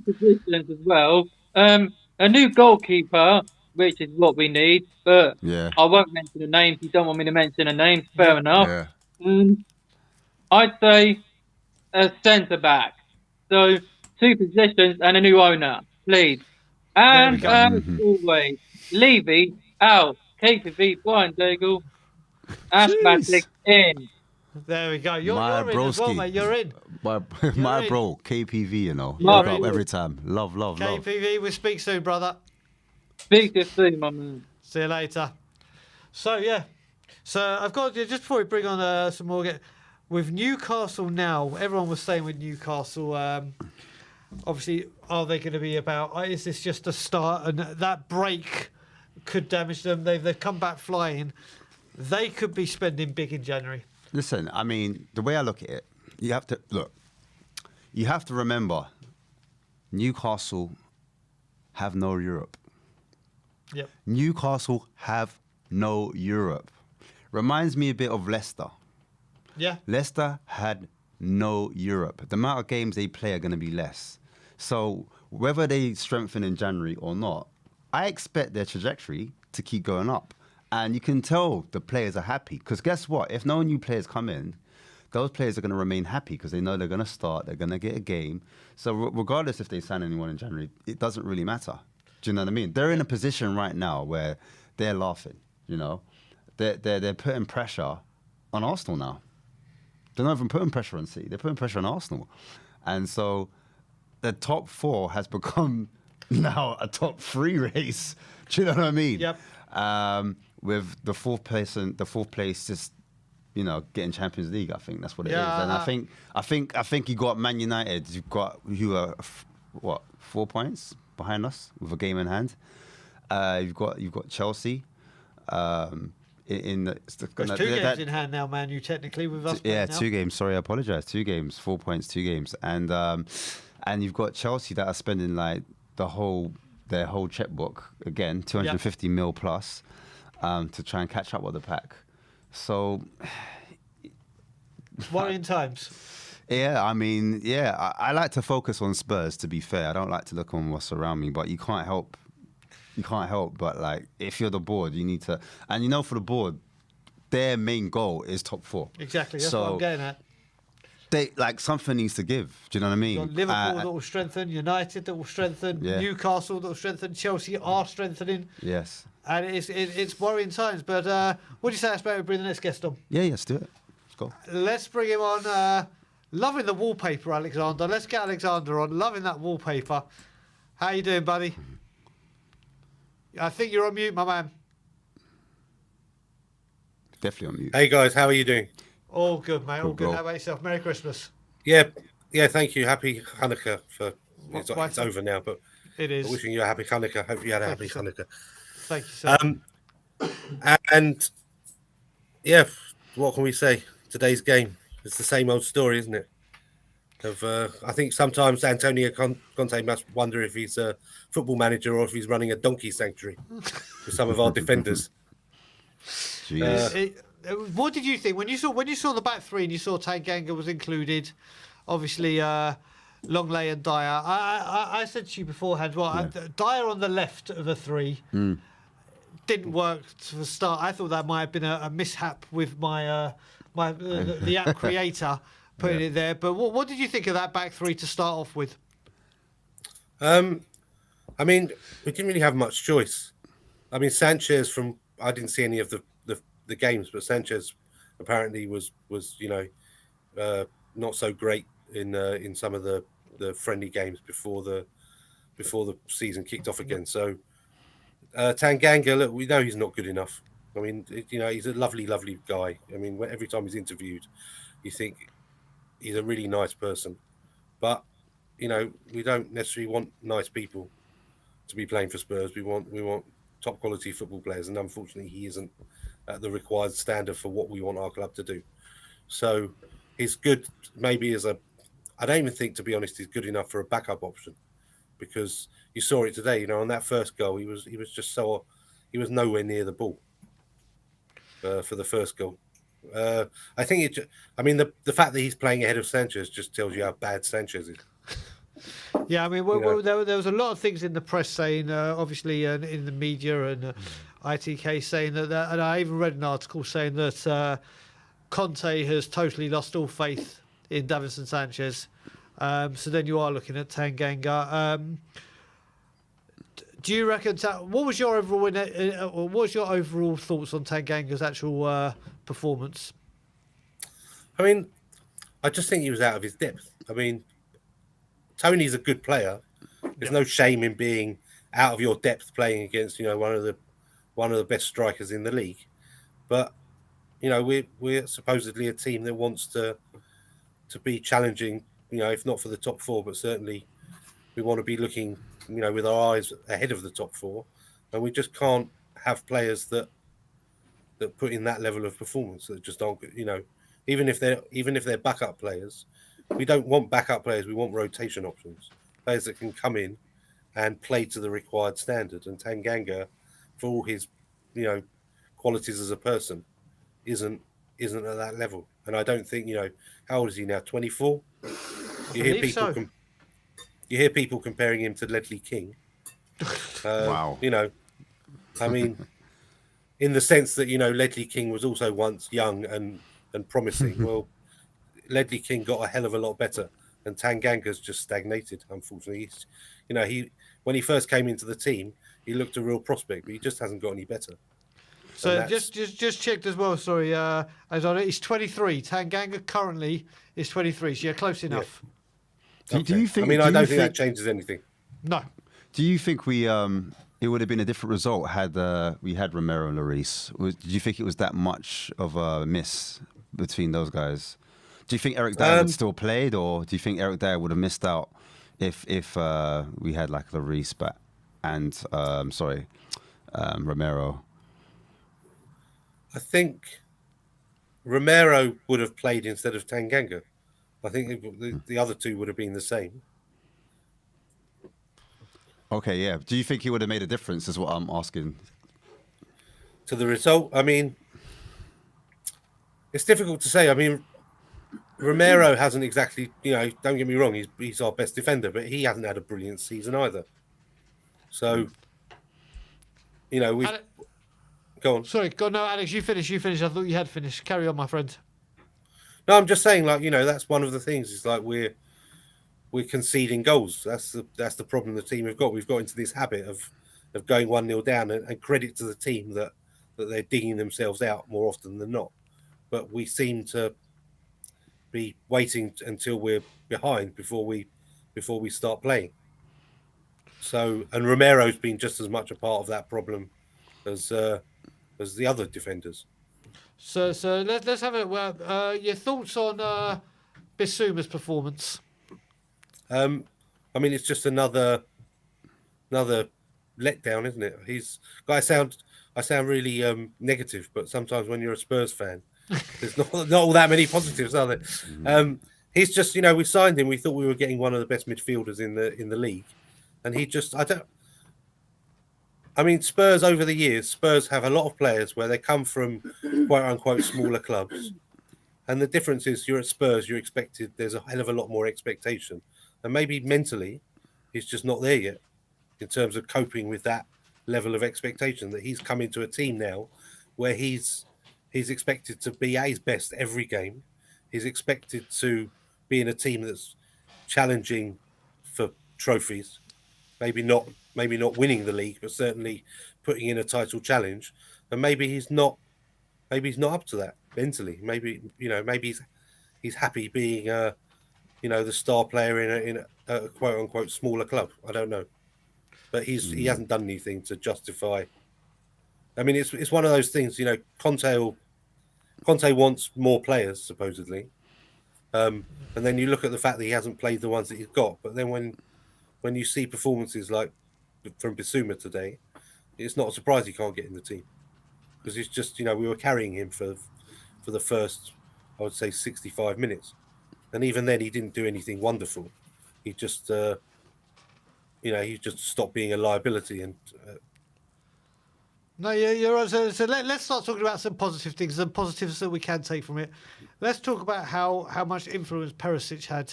S5: positions as well. A new goalkeeper, which is what we need. But
S2: Yeah.
S5: I won't mention the names. You don't want me to mention the names. Fair enough.
S2: Yeah.
S5: I'd say a centre back. So 2 positions and a new owner, please. And as always, Levy out. KPV, Brian Daigle, Ashmatic in.
S1: There we go. You're
S2: My
S1: in as well,
S2: broski.
S1: mate. You're in.
S2: My
S1: in.
S2: bro, KPV, you know.
S5: You're
S2: Look up
S5: in.
S2: every time. Love.
S1: KPV, we'll speak soon, brother.
S5: Speak to you soon, my man.
S1: See you later. So, yeah. So, I've got, just before we bring on some more, with Newcastle now, everyone was saying with Newcastle, obviously, are they going to be about, is this just a start? And that break could damage them. They've come back flying. They could be spending big in January.
S2: Listen, I mean, the way I look at it, you have to remember, Newcastle have no Europe.
S1: Yep.
S2: Newcastle have no Europe. Reminds me a bit of Leicester.
S1: Yeah.
S2: Leicester had no Europe. The amount of games they play are going to be less. So whether they strengthen in January or not, I expect their trajectory to keep going up. And you can tell the players are happy. Because guess what? If no new players come in, those players are going to remain happy because they know they're going to start, they're going to get a game. So regardless if they sign anyone in January, it doesn't really matter. Do you know what I mean? They're in a position right now where they're laughing, you know? They're putting pressure on Arsenal now. They're not even putting pressure on City. They're putting pressure on Arsenal. And so the top 4 has become now a top 3 race. Do you know what I mean?
S1: Yep.
S2: With the fourth place just, you know, getting Champions League. I think that's what it is. And I think you got Man United. You've got who are 4 points behind us with a game in hand. You've got Chelsea.
S1: There's 2 games in hand now, Man U, technically, with us.
S2: Yeah,
S1: now.
S2: 2 games. Sorry, I apologise. 2 games, 4 points, 2 games, and you've got Chelsea that are spending like their whole checkbook again, 250 mil plus, to try and catch up with the pack. So,
S1: worrying times.
S2: Yeah, I mean, I like to focus on Spurs. To be fair, I don't like to look on what's around me, but you can't help. But like, if you're the board, you need to, and you know, for the board, their main goal is top 4.
S1: Exactly. That's what I'm getting at.
S2: They something needs to give. Do you know what I mean?
S1: You've got Liverpool that will strengthen, United that will strengthen, Newcastle that will strengthen, Chelsea are strengthening.
S2: Yes.
S1: And it's worrying times. But what do you say about we bring the next guest on?
S2: Yeah, let's do it. Let's go.
S1: Let's bring him on. Loving the wallpaper, Alexander. Let's get Alexander on. Loving that wallpaper. How you doing, buddy? I think you're on mute, my man.
S2: Definitely on mute.
S6: Hey guys, how are you doing?
S1: All good, mate. All
S2: Good,
S1: good.
S2: bro.
S1: How about yourself? Merry Christmas.
S6: Yeah, thank you. Happy Hanukkah it's over now, but
S1: it is.
S6: Wishing you a happy Hanukkah. Hope you had a happy Hanukkah.
S1: Thank you, sir.
S6: And yeah, what can we say? today's game. It's the same old story, isn't it? I think sometimes Antonio Conte must wonder if he's a football manager or if he's running a donkey sanctuary with some of our defenders.
S2: Jeez.
S1: What did you think when you saw the back three and you saw Tanganga was included? Obviously, Longley and Dyer. I said to you beforehand, Dyer on the left of the three didn't work to the start. I thought that might have been a mishap with the app creator putting it there. But what did you think of that back three to start off with?
S6: I mean, we didn't really have much choice. I mean, Sanchez I didn't see any of the games, but Sanchez apparently was not so great in some of the friendly games before the season kicked off again. So Tanganga, look, we know he's not good enough. I mean, he's a lovely guy. I mean, every time he's interviewed, you think he's a really nice person. But we don't necessarily want nice people to be playing for Spurs. We want top quality football players, and unfortunately, he isn't at the required standard for what we want our club to do. So he's good. Maybe I don't even think, to be honest, he's good enough for a backup option, because you saw it today. On that first goal, he was nowhere near the ball for the first goal. I think the fact that he's playing ahead of Sanchez just tells you how bad Sanchez is.
S1: Yeah, I mean, there was a lot of things in the press saying, obviously, in the media and ITK saying that, and I even read an article saying that Conte has totally lost all faith in Davinson Sanchez. So then you are looking at Tanganga. Do you reckon? What was your overall thoughts on Tanganga's actual performance?
S6: I mean, I just think he was out of his depth. I mean, Tony's a good player. There's no shame in being out of your depth playing against one of the best strikers in the league. But we're supposedly a team that wants to be challenging. If not for the top four, but certainly we want to be looking with our eyes ahead of the top four, and we just can't have players that put in that level of performance that just aren't good. Even if they're backup players, we don't want backup players. We want rotation options, players that can come in and play to the required standard. And Tanganga, for all his qualities as a person, isn't at that level. And I don't think how old is he now? 24. You hear people comparing him to Ledley King.
S2: Wow.
S6: I mean, in the sense that Ledley King was also once young and promising. Well, Ledley King got a hell of a lot better, and Tanganga's just stagnated. Unfortunately, when he first came into the team, he looked a real prospect, but he just hasn't got any better.
S1: So just checked as well. Sorry, he's 23. Tanganga currently is 23. So you're close enough.
S6: Yeah.
S2: Okay. Do you think?
S6: I don't think that changes anything.
S1: No.
S2: Do you think it would have been a different result had we had Romero and Lloris? Do you think it was that much of a miss between those guys? Do you think Eric Dyer would still played, or do you think Eric Dyer would have missed out if we had like Lloris and Romero?
S6: I think Romero would have played instead of Tanganga. I think the other two would have been the same.
S2: Okay, yeah. Do you think he would have made a difference, is what I'm asking?
S6: To the result? I mean, it's difficult to say. I mean, Romero hasn't exactly, don't get me wrong, he's our best defender, but he hasn't had a brilliant season either. So, we've... Go on.
S1: Sorry, no, Alex, you finish. I thought you had finished. Carry on, my friend.
S6: No, I'm just saying, that's one of the things. It's like we're conceding goals. That's the problem the team have got. We've got into this habit of going 1-0 down, and credit to the team that they're digging themselves out more often than not. But we seem to be waiting until we're behind before we start playing. So, and Romero's been just as much a part of that problem as the other defenders.
S1: So let's have your thoughts on Bissouma's performance.
S6: I mean, it's just another letdown, isn't it? I sound really negative, but sometimes when you're a Spurs fan, There's not all that many positives, are there? He's just, we signed him. We thought we were getting one of the best midfielders in the league, and he just, I mean, Spurs over the years, Spurs have a lot of players where they come from quote unquote smaller clubs, and the difference is you're at Spurs, you're expected. There's a hell of a lot more expectation, and maybe mentally, he's just not there yet in terms of coping with that level of expectation. That he's come into a team now where he's expected to be at his best every game. He's expected to be in a team that's challenging for trophies. Maybe not winning the league, but certainly putting in a title challenge. And maybe he's not up to that mentally. Maybe he's happy being the star player in a quote unquote smaller club. I don't know, but he hasn't done anything to justify. I mean, it's one of those things. Conte wants more players supposedly, and then you look at the fact that he hasn't played the ones that he's got. But then when you see performances like from Bissouma today, it's not a surprise he can't get in the team, because it's just we were carrying him for the first, I would say, 65 minutes, and even then he didn't do anything wonderful. He just he just stopped being a liability. And
S1: No, you're right. So let's start talking about some positive things, some positives that we can take from it. Let's talk about how much influence Perisic had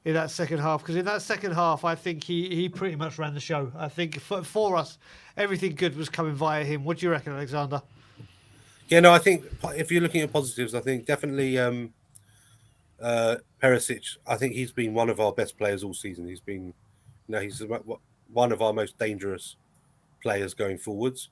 S1: in that second half, because in that second half, I think he pretty much ran the show. I think for us, everything good was coming via him. What do you reckon, Alexander?
S6: Yeah, no, I think if you're looking at positives, I think definitely Perisic. I think he's been one of our best players all season. He's been, he's one of our most dangerous players going forwards.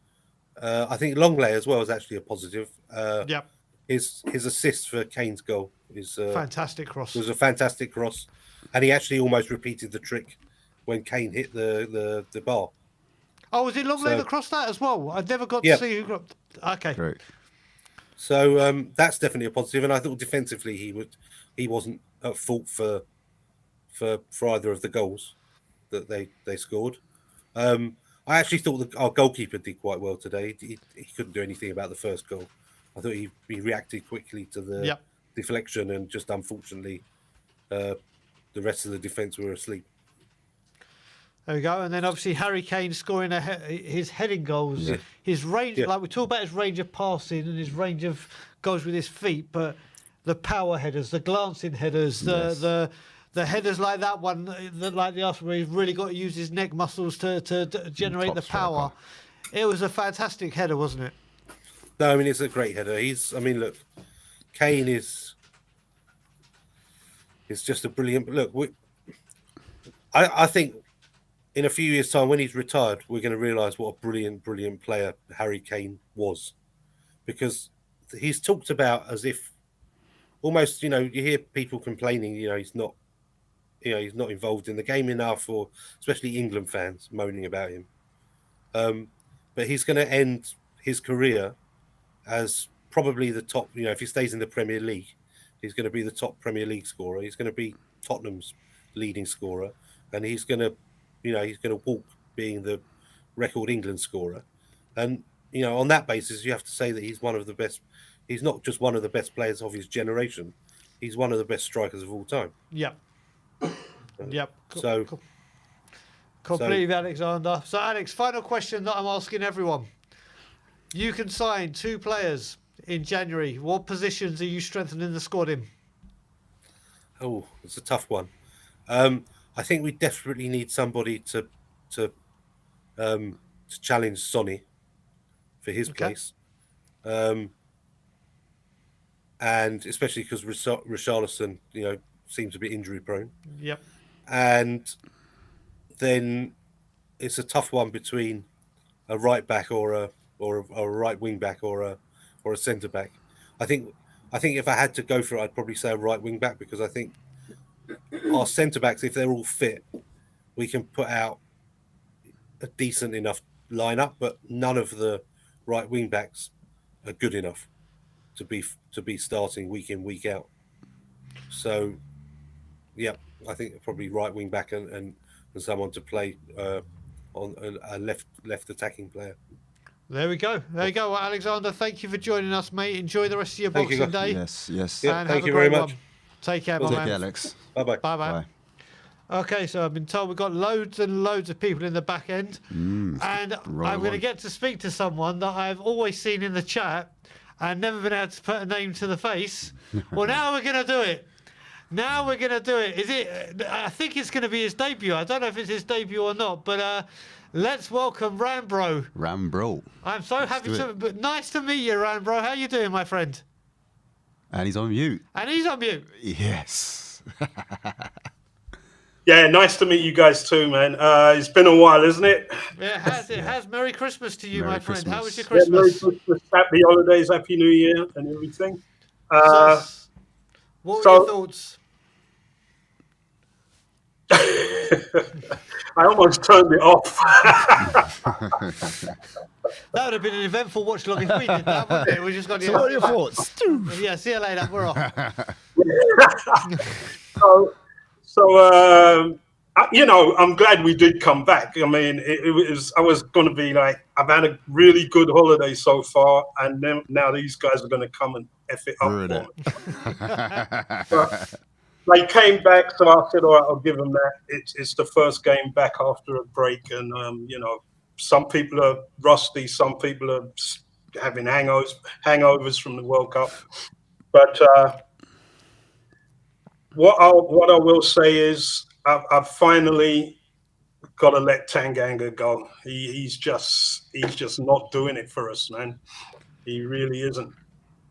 S6: I think Longley as well is actually a positive.
S1: Yep.
S6: His assist for Kane's goal is
S1: fantastic cross.
S6: It was a fantastic cross, and he actually almost repeated the trick when Kane hit the bar.
S1: Oh, was it Longley that crossed that as well? I never got to see who got. Okay.
S2: Great.
S6: So that's definitely a positive, and I thought defensively he wasn't at fault for either of the goals that they scored. I actually thought that our goalkeeper did quite well today. He couldn't do anything about the first goal. I thought he reacted quickly to the deflection, and just unfortunately, the rest of the defence were asleep.
S1: There we go. And then obviously Harry Kane scoring his heading goals, his range. Like we talk about his range of passing and his range of goals with his feet, but the power headers, the glancing headers, the headers like that one, like the other, where he's really got to use his neck muscles to generate the power. It was a fantastic header, wasn't it?
S6: No, I mean, it's a great header. Look, Kane is just a brilliant. Look, I think in a few years' time, when he's retired, we're going to realise what a brilliant, brilliant player Harry Kane was, because he's talked about as if almost, you hear people complaining, he's not involved in the game enough, or especially England fans moaning about him. But he's going to end his career as probably the top, if he stays in the Premier League, he's going to be the top Premier League scorer. He's going to be Tottenham's leading scorer, and he's going to walk being the record England scorer. And, on that basis, you have to say that he's one of the best. He's not just one of the best players of his generation. He's one of the best strikers of all time.
S1: Yep. Yep.
S6: Cool.
S1: Completely, Alexander. So, Alex, final question that I'm asking everyone. You can sign 2 players in January. What positions are you strengthening the squad in?
S6: Oh, it's a tough one. I think we desperately need somebody to challenge Sonny for his place. And especially because Richarlison, seems a bit injury prone.
S1: Yep.
S6: And then it's a tough one between a right back or a right wing back or a centre back. I think if I had to go for it, I'd probably say a right wing back, because I think our centre backs, if they're all fit, we can put out a decent enough lineup, but none of the right wing backs are good enough to be starting week in, week out. So, yeah, I think probably right wing back and someone to play on a left attacking player.
S1: There we go. There you go. Well, Alexander, thank you for joining us, mate. Enjoy the rest of your
S6: Thank you,
S1: Boxing
S6: guys.
S1: Day.
S2: Yes, yes.
S6: Yeah,
S1: And
S6: thank
S1: have
S6: you
S1: a great
S6: very much.
S1: one. Take care, my
S2: Take
S1: man.
S2: care, Alex.
S6: Bye-bye.
S1: Bye-bye.
S2: Bye.
S1: Okay, so I've been told we've got loads and loads of people in the back end. And I'm going to get to speak to someone that I've always seen in the chat and never been able to put a name to the face. Well, now we're going to do it. Now we're going to do it. Is it? I think it's going to be his debut. I don't know if it's his debut or not, but let's welcome Rambro.
S2: Rambro.
S1: I'm so happy to... But nice to meet you, Rambro. How you doing, my friend?
S2: And he's on mute.
S1: And he's on mute.
S2: Yes.
S7: Yeah, nice to meet you guys too, man. It's been a while, isn't it?
S1: Yeah, it has. It has. Merry Christmas to you,
S2: Merry
S1: my friend. How was your
S2: Christmas.
S7: Yeah, Merry
S1: Christmas?
S7: Christmas, happy holidays, happy New Year, and everything.
S1: So, what were your thoughts?
S7: I almost turned it off.
S1: That would have been an eventful watch long if we did that, wouldn't it? We just got
S2: So what are your thoughts?
S1: Yeah, see you later. We're off.
S7: You know, I'm glad we did come back. I mean, it was. I was going to be like, I've had a really good holiday so far, and then now these guys are going to come and F it up
S2: Ruin
S7: for me. But they came back, so I said, all right, I'll give them that. It's the first game back after a break, and you know, some people are rusty, some people are having hangovers from the World Cup. But what I will say is, I've finally got to let Tanganga go. He's just not doing it for us, man. He really isn't.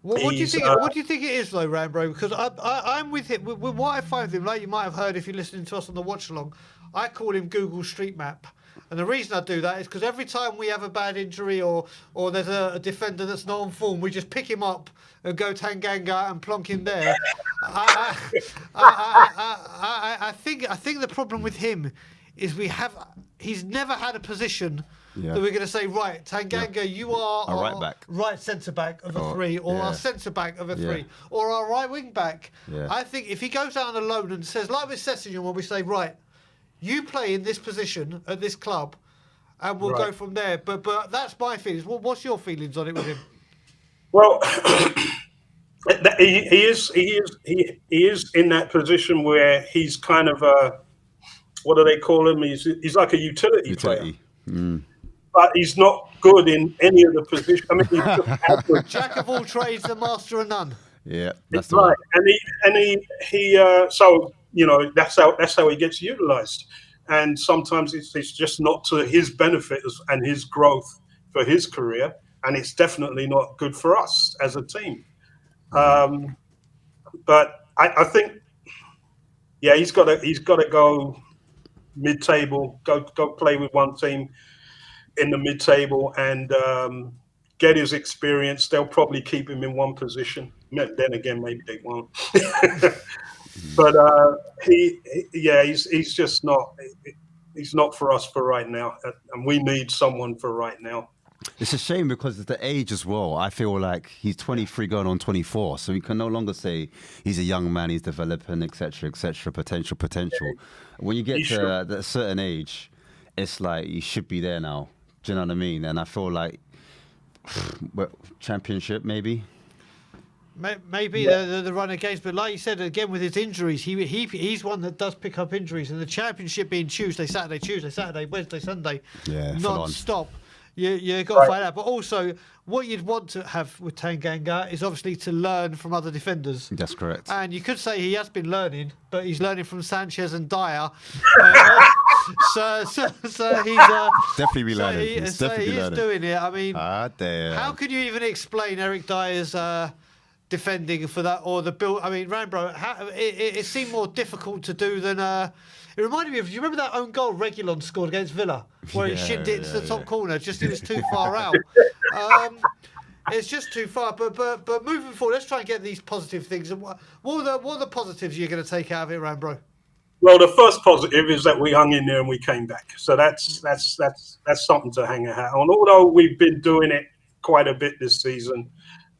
S1: What do you think? What do you think it is, though, Rambro? Because I'm with him. With what I find with him, like you might have heard if you're listening to us on the watch along, I call him Google Street Map. And the reason I do that is because every time we have a bad injury or there's a defender that's not on form, we just pick him up and go Tanganga and plonk him there. I think the problem with him is he's never had a position that we're going to say, right, Tanganga, you are
S2: a right back,
S1: right centre back of a three, or our centre back of a three, or our right wing back. I think if he goes down alone and says, like with Sessegnon, when we say, right, you play in this position at this club, and we'll go from there. But that's my feelings. What's your feelings on it with him?
S7: Well, he is in that position where he's kind of a, what do they call him? He's like a utility player. But he's not good in any of the positions. I mean, he's just average.
S1: Jack of all trades, the master of none.
S2: Yeah, that's
S7: right. And he so you know that's how he gets utilized. And sometimes it's just not to his benefit and his growth for his career, and it's definitely not good for us as a team. But I think, he's got to go mid-table, go play with one team in the mid-table, and get his experience. They'll probably keep him in one position. Then again, maybe they won't. But he's just not. He's not for us for right now, and we need someone for right now.
S2: It's a shame because of the age as well. I feel like he's 23 going on 24, so we can no longer say he's a young man, he's developing, etc., potential. When you get to a certain age, it's like you should be there now. Do you know what I mean? And I feel like championship maybe.
S1: Maybe the run of games, but like you said again with his injuries, he's one that does pick up injuries, and the championship being Tuesday, Saturday, Wednesday, Sunday, non-stop. You got to find out. But also, what you'd want to have with Tanganga is obviously to learn from other defenders.
S2: That's correct.
S1: And you could say he has been learning, but he's learning from Sanchez and Dyer. So he's
S2: definitely be learning.
S1: He's doing it. I mean, how could you even explain Eric Dyer's defending for that, or the build? I mean, Rambro, it seemed more difficult to do than. It reminded me of. Do you remember that own goal Reguilon scored against Villa, where he shipped it to the top corner? Just it was too far out. It's just too far. But moving forward, let's try and get these positive things. And what are the positives you're going to take out of it, Rambro?
S7: Well, the first positive is that we hung in there and we came back. So that's something to hang a hat on. Although we've been doing it quite a bit this season,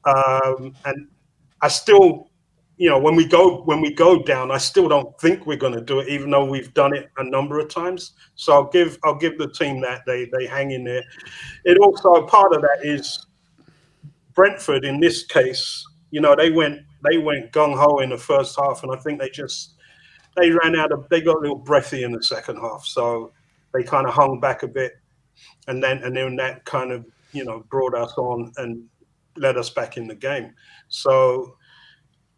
S7: and I still you know, when we go down, I still don't think we're going to do it, even though we've done it a number of times. So I'll give the team that they hang in there. It also, part of that is Brentford in this case. You know, they went gung ho in the first half, and I think they got a little breathy in the second half, so they kind of hung back a bit, and then that kind of, you know, brought us on and led us back in the game. So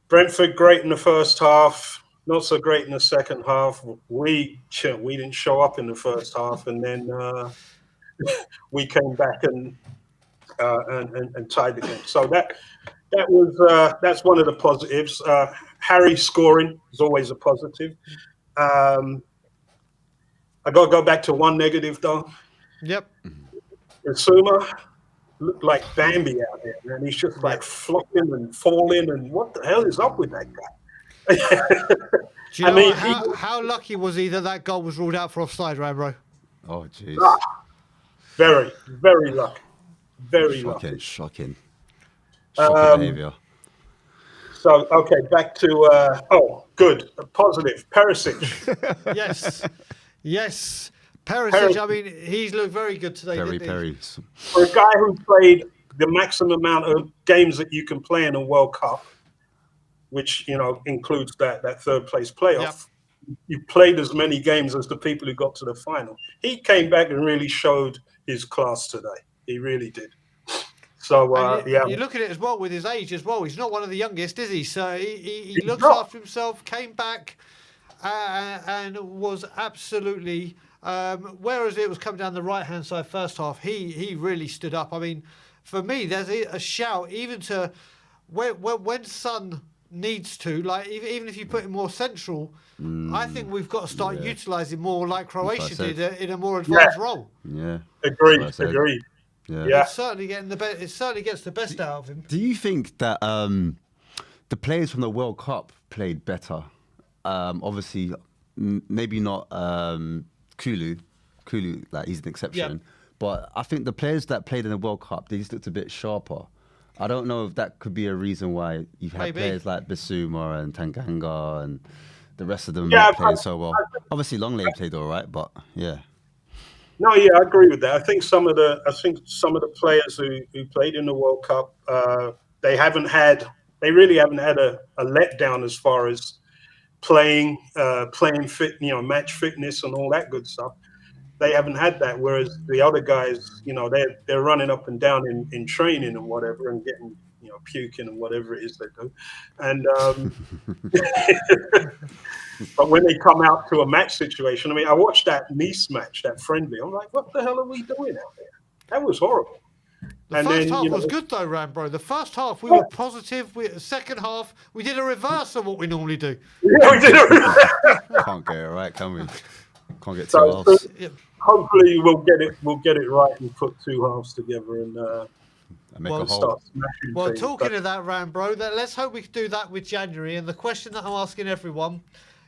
S7: Brentford great in the first half, not so great in the second half. We didn't show up in the first half, and then we came back and tied the game. So that's one of the positives. Harry scoring is always a positive. I got to go back to one negative though.
S1: Yep.
S7: Insuma looked like Bambi out there, man. He's just like flopping and falling, and what the hell is up with that guy?
S1: Do you know how lucky was he that goal was ruled out for offside, Rambo?
S2: Oh, jeez.
S7: Very, very lucky. Very
S2: shocking,
S7: lucky.
S2: Shocking behaviour.
S7: So, okay, back to, good, a positive, Perisic.
S1: Yes. Perisic, I mean, he's looked very good today,
S2: Perry.
S7: For a guy who played the maximum amount of games that you can play in a World Cup, which, you know, includes that third place playoff, you played as many games as the people who got to the final. He came back and really showed his class today. He really did. So,
S1: you look at it as well with his age as well. He's not one of the youngest, is he? So he looks after himself, came back and was absolutely... whereas it was coming down the right-hand side first half, he really stood up. I mean, for me, there's a shout even to when Son needs to, like even if you put him more central, I think we've got to start utilising more like Croatia did in a more advanced role.
S2: Yeah,
S7: agreed.
S2: Yeah,
S1: it's certainly getting the best. It certainly gets the best out of him.
S2: Do you think that the players from the World Cup played better? Obviously, maybe not Kulu, like he's an exception. But I think the players that played in the World Cup, they just looked a bit sharper. I don't know if that could be a reason why you've had players like Bissouma and Tanganga and the rest of them not playing so well. Obviously, Longley played all right, but yeah.
S7: No, yeah, I agree with that. I think some of the players who played in the World Cup, they really haven't had a letdown as far as playing fit, you know, match fitness and all that good stuff. They haven't had that, whereas the other guys, you know, they're running up and down in training and whatever, and getting, you know, puking and whatever it is they do, and but when they come out to a match situation, I mean, I watched that Nice match, that friendly. I'm like, what the hell are we doing out there? That was horrible.
S1: The first half was good though, Rambro. The first half we were positive. The second half we did a reverse of what we normally do.
S7: Yeah, we did a reverse.
S2: Can't get it right, can we? Can't get two halves.
S7: Hopefully we'll get it right and put two halves together and
S2: make a whole.
S1: Well, talking of that, Rambro, let's hope we can do that with January. And the question that I'm asking everyone: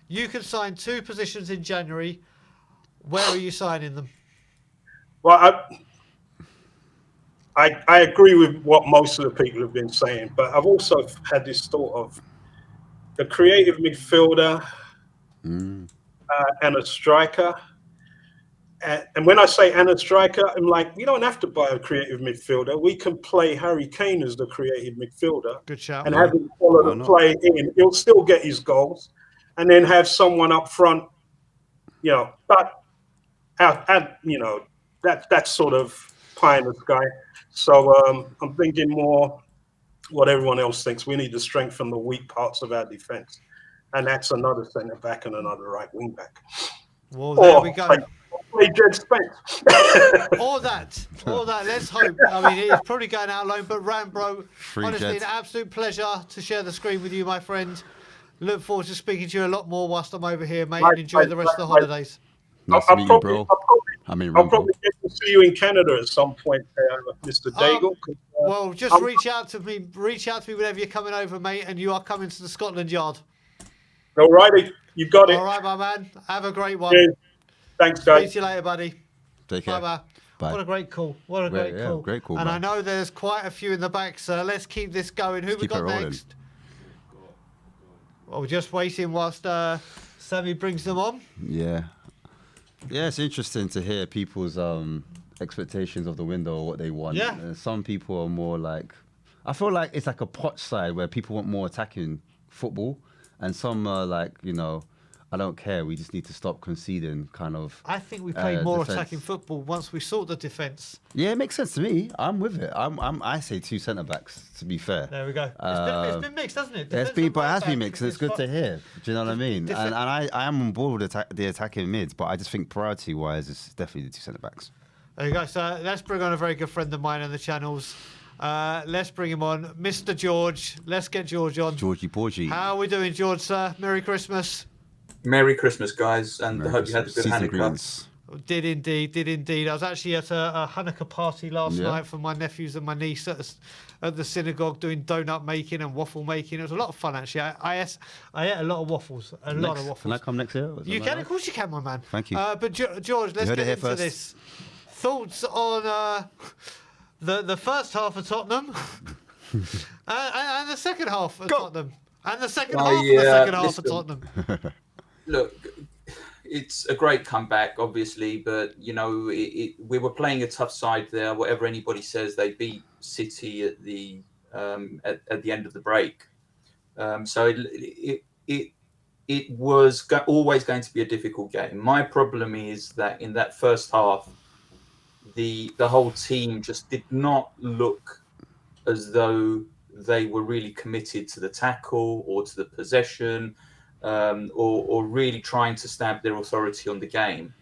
S1: you can sign 2 positions in January. Where are you signing them?
S7: Well, I agree with what most of the people have been saying, but I've also had this thought of the creative midfielder and a striker. And when I say and a striker, I'm like, we don't have to buy a creative midfielder. We can play Harry Kane as the creative midfielder.
S1: Good shout.
S7: And have him follow the play in. He'll still get his goals. And then have someone up front, you know, but, you know, that's sort of pie in the sky. So I'm thinking more what everyone else thinks. We need to strengthen the weak parts of our defence. And that's another centre back and another right wing back.
S1: Well, there we go.
S7: Play Jed Spence.
S1: Or that. Let's hope. I mean, he's probably going out alone, but Rambro, honestly, an absolute pleasure to share the screen with you, my friend. Look forward to speaking to you a lot more whilst I'm over here, mate, and enjoy the rest of the holidays.
S2: Nice to meet you, bro.
S7: I'll probably get to see you in Canada at some point, Mr. Daigle.
S1: Well, just reach out to me whenever you're coming over, mate, and you are coming to the Scotland Yard.
S7: All righty, you got it.
S1: All right, my man. Have a great one.
S7: Cheers. Thanks, guys.
S1: See you later, buddy.
S2: Take care.
S1: Bye-bye.
S2: Bye.
S1: What a great call. What a great call.
S2: Great call,
S1: and
S2: man.
S1: I know there's quite a few in the back, so let's keep this going. Who we got next? Well, we're just waiting whilst Sammy brings them on.
S2: Yeah. Yeah, it's interesting to hear people's expectations of the window or what they want.
S1: Yeah.
S2: Some people are more like, I feel like it's like a pot side where people want more attacking football, and some are like, I don't care. We just need to stop conceding, kind of.
S1: I think we play more
S2: defense.
S1: attacking football once we sort the defence.
S2: Yeah, it makes sense to me. I'm with it. I say 2 centre backs. To be fair.
S1: There we go. It's been mixed, hasn't it?
S2: It's been, but it has been mixed. And it's good to hear. Do you know what I mean? And I am on board with the attacking mids, but I just think priority-wise, it's definitely the 2 centre backs.
S1: There you go. So let's bring on a very good friend of mine on the channels. Let's bring him on, Mr. George. Let's get George on.
S2: Georgie Porgy.
S1: How are we doing, George, sir? Merry Christmas.
S8: Merry Christmas, guys, and I hope you had a good Hanukkah.
S1: Did indeed. I was actually at a Hanukkah party last night for my nephews and my niece at the synagogue doing donut making and waffle making. It was a lot of fun, actually. I ate a lot of waffles. Lot of waffles.
S2: Can I come next year?
S1: You can, of course you can, my man.
S2: Thank you.
S1: But George, let's get into this. Thoughts on the first half of Tottenham and the second half of Tottenham. And the second half of Tottenham.
S8: Look, it's a great comeback, obviously, but we were playing a tough side there. Whatever anybody says, they beat City at the end of the break. So it was always going to be a difficult game. My problem is that in that first half, the whole team just did not look as though they were really committed to the tackle or to the possession. Or really trying to stamp their authority on the game.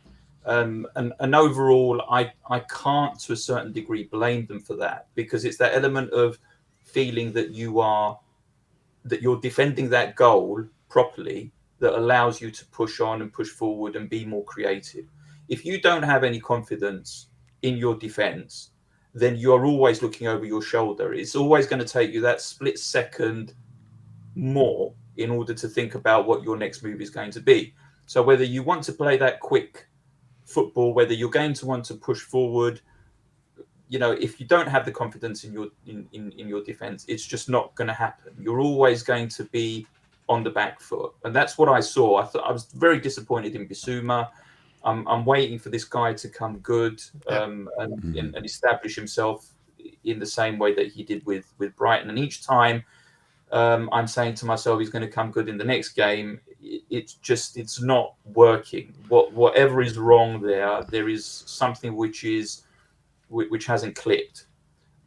S8: And overall, I can't, to a certain degree, blame them for that, because it's that element of feeling that you're defending that goal properly that allows you to push on and push forward and be more creative. If you don't have any confidence in your defense, then you're always looking over your shoulder. It's always going to take you that split second more in order to think about what your next move is going to be. So whether you want to play that quick football, whether you're going to want to push forward, if you don't have the confidence in your defense, it's just not going to happen. You're always going to be on the back foot. And that's what I saw. I was very disappointed in Bissouma. I'm waiting for this guy to come good and establish himself in the same way that he did with Brighton. And each time I'm saying to myself, he's going to come good in the next game. It's not working. Whatever is wrong there is something which hasn't clicked.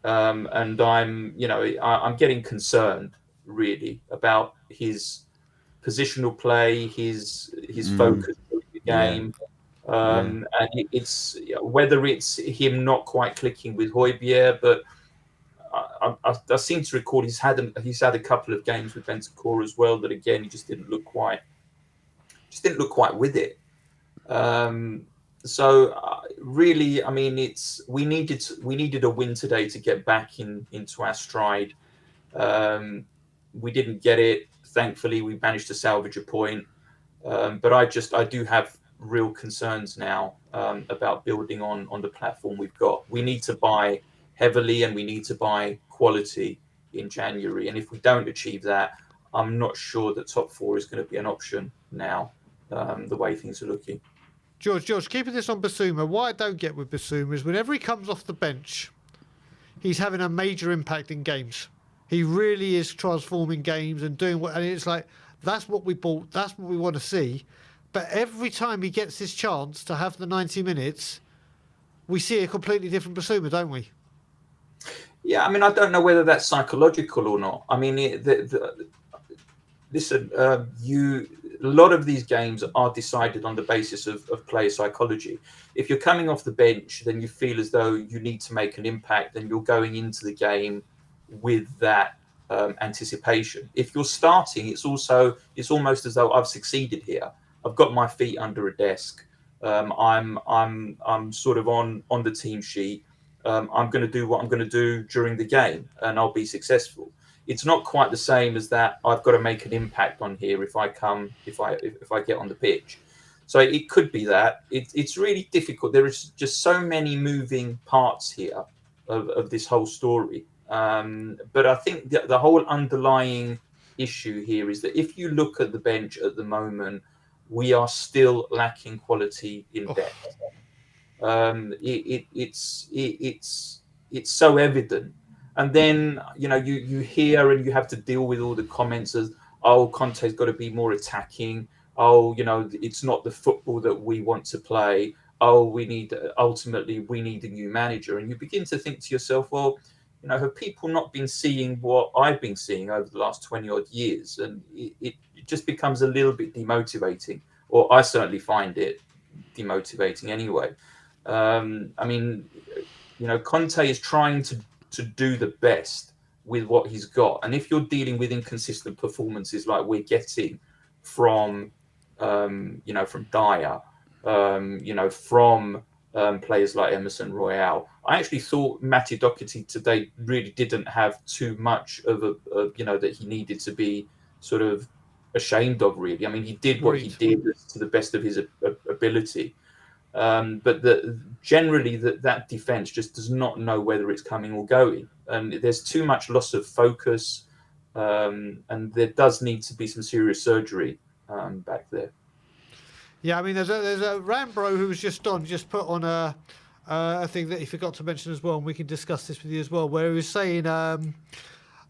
S8: And I'm getting concerned really about his positional play, his focus on the game. And it's whether it's him not quite clicking with Højbjerg, but I seem to recall he's had a couple of games with Bentancur as well that again he just didn't look quite with it. Really, I mean, we needed a win today to get back into our stride. We didn't get it. Thankfully, we managed to salvage a point. But I do have real concerns now about building on the platform we've got. We need to buy heavily and we need to buy quality in January. And if we don't achieve that, I'm not sure that top 4 is going to be an option now, the way things are looking.
S1: George, keeping this on Bissouma, what I don't get with Bissouma is whenever he comes off the bench, he's having a major impact in games. He really is transforming games and doing and it's like, that's what we bought, that's what we want to see. But every time he gets his chance to have the 90 minutes, we see a completely different Bissouma, don't we?
S8: Yeah, I mean, I don't know whether that's psychological or not. I mean, listen, a lot of these games are decided on the basis of player psychology. If you're coming off the bench, then you feel as though you need to make an impact and you're going into the game with that anticipation. If you're starting, it's almost as though I've succeeded here. I've got my feet under a desk. I'm sort of on the team sheet. I'm going to do what I'm going to do during the game, and I'll be successful. It's not quite the same as that. I've got to make an impact on here if I get on the pitch. So it could be that. It's really difficult. There is just so many moving parts here of this whole story. But I think the whole underlying issue here is that if you look at the bench at the moment, we are still lacking quality in depth. It's so evident. And then you hear and you have to deal with all the comments as, oh, Conte's got to be more attacking. Oh, it's not the football that we want to play. Oh, ultimately we need a new manager. And you begin to think to yourself, well, have people not been seeing what I've been seeing over the last 20 odd years? And it just becomes a little bit demotivating, or I certainly find it demotivating anyway. I mean, Conte is trying to do the best with what he's got, and if you're dealing with inconsistent performances like we're getting from, from Dyer, from players like Emerson Royale, I actually thought Matty Doherty today really didn't have too much of a that he needed to be sort of ashamed of. Really, I mean, he did what he did to the best of his ability. But generally that defense just does not know whether it's coming or going, and there's too much loss of focus, and there does need to be some serious surgery back there.
S1: Yeah, I mean, there's a Rambro who was just put on a thing that he forgot to mention as well, and we can discuss this with you as well, where he was saying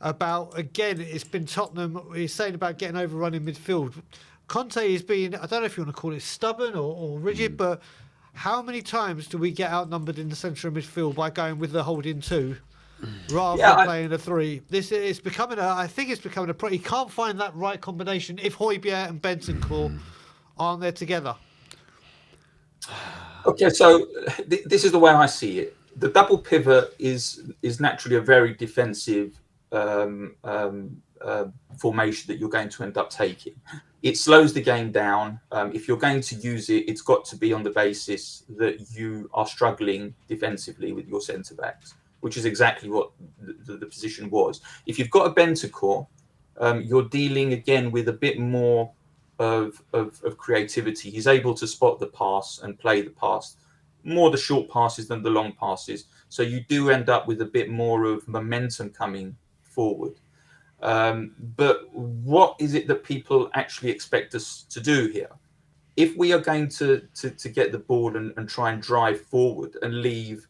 S1: about, again, it's been Tottenham. He's saying about getting overrun in midfield. Conte is being, I don't know if you want to call it stubborn or rigid, but how many times do we get outnumbered in the centre of midfield by going with the holding two rather than playing a three? This is becoming I think it's becoming a he can't find that right combination if Højbjerg and Bentancur aren't there together.
S8: Okay, so this is the way I see it. The double pivot is naturally a very defensive formation that you're going to end up taking. It slows the game down. If you're going to use it, it's got to be on the basis that you are struggling defensively with your centre backs, which is exactly what the position was. If you've got a Bentancur, you're dealing again with a bit more of creativity. He's able to spot the pass and play the pass, more the short passes than the long passes. So you do end up with a bit more of momentum coming forward. But what is it that people actually expect us to do here? If we are going to get the ball and try and drive forward and leave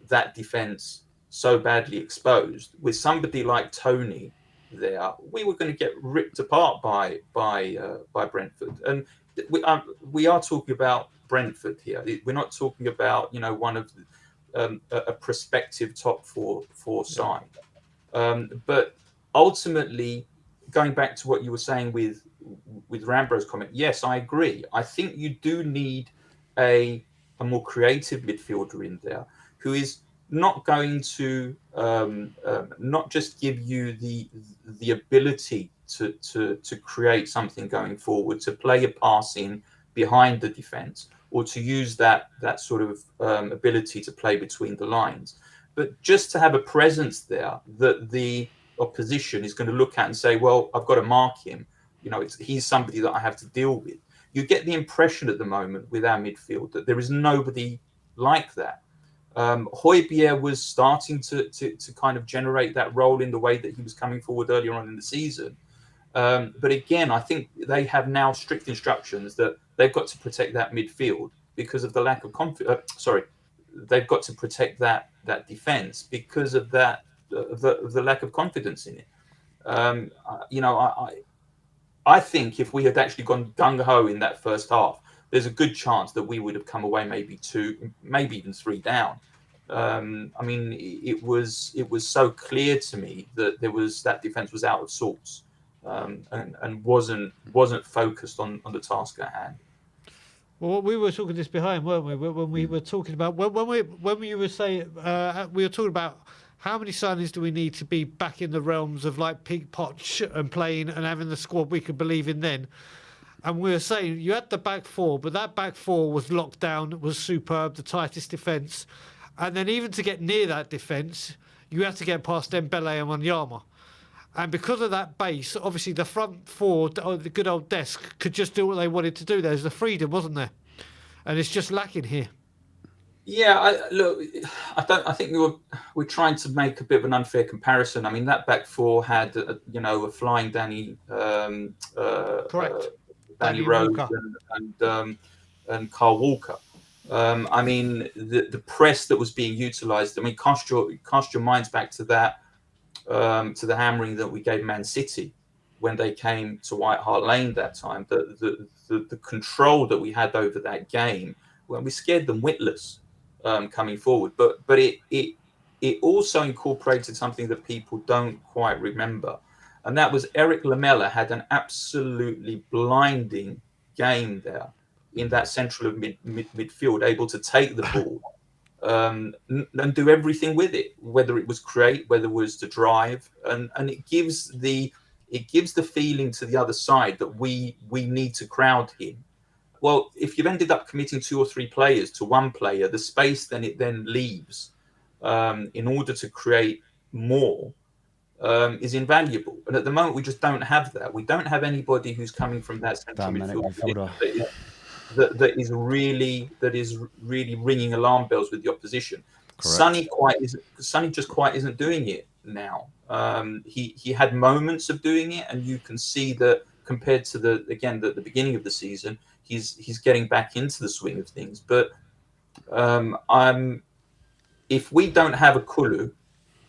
S8: that defence so badly exposed, with somebody like Tony there, we were going to get ripped apart by Brentford. And we are talking about Brentford here. We're not talking about one of a prospective top four side. But ultimately, going back to what you were saying with Rambro's comment, yes, I agree. I think you do need a more creative midfielder in there who is not going to not just give you the ability to create something going forward, to play a pass in behind the defence, or to use that sort of ability to play between the lines, but just to have a presence there that the opposition is going to look at and say, well, I've got to mark him. He's somebody that I have to deal with. You get the impression at the moment with our midfield that there is nobody like that. Højbjerg was starting to kind of generate that role in the way that he was coming forward earlier on in the season. But again, I think they have now strict instructions that they've got to protect that midfield because of the lack of confidence. They've got to protect that defense because of that the lack of confidence in it. I think if we had actually gone gung-ho in that first half, there's a good chance that we would have come away maybe 2, maybe even 3 down. I mean, it was so clear to me that that defense was out of sorts and wasn't focused on the task at hand.
S1: Well, we were talking this behind, weren't we? When we were talking about when we were saying we were talking about how many signings do we need to be back in the realms of like peak Poch and playing and having the squad we could believe in then. And we were saying you had the back four, but that back four was locked down, was superb, the tightest defence. And then even to get near that defence, you had to get past Dembele and Wanyama. And because of that base, obviously the front four, the good old desk, could just do what they wanted to do. There's the freedom, wasn't there? And it's just lacking here.
S8: Yeah, look, I think we're trying to make a bit of an unfair comparison. I mean, that back four had a flying
S1: Correct.
S8: Danny
S1: Danny
S8: Rose
S1: Walker.
S8: and Carl Walker. I mean, the press that was being utilised. I mean, cast your minds back to that, to the hammering that we gave Man City when they came to White Hart Lane that time. The control that we had over that game, when we scared them witless coming forward. But it also incorporated something that people don't quite remember, and that was Eric Lamela had an absolutely blinding game there in that central of midfield, able to take the ball and do everything with it, whether it was create, whether it was to drive, and it gives the feeling to the other side that we need to crowd him. Well, if you've ended up committing 2 or 3 players to one player, the space then leaves in order to create more is invaluable. And at the moment, we just don't have that. We don't have anybody who's coming from that central
S2: Dynamic
S8: midfield
S2: midfielder.
S8: position that is really ringing alarm bells with the opposition.
S2: Correct.
S8: Sonny just quite isn't doing it now. He had moments of doing it, and you can see that compared to the beginning of the season, he's getting back into the swing of things. But if we don't have a Kulu,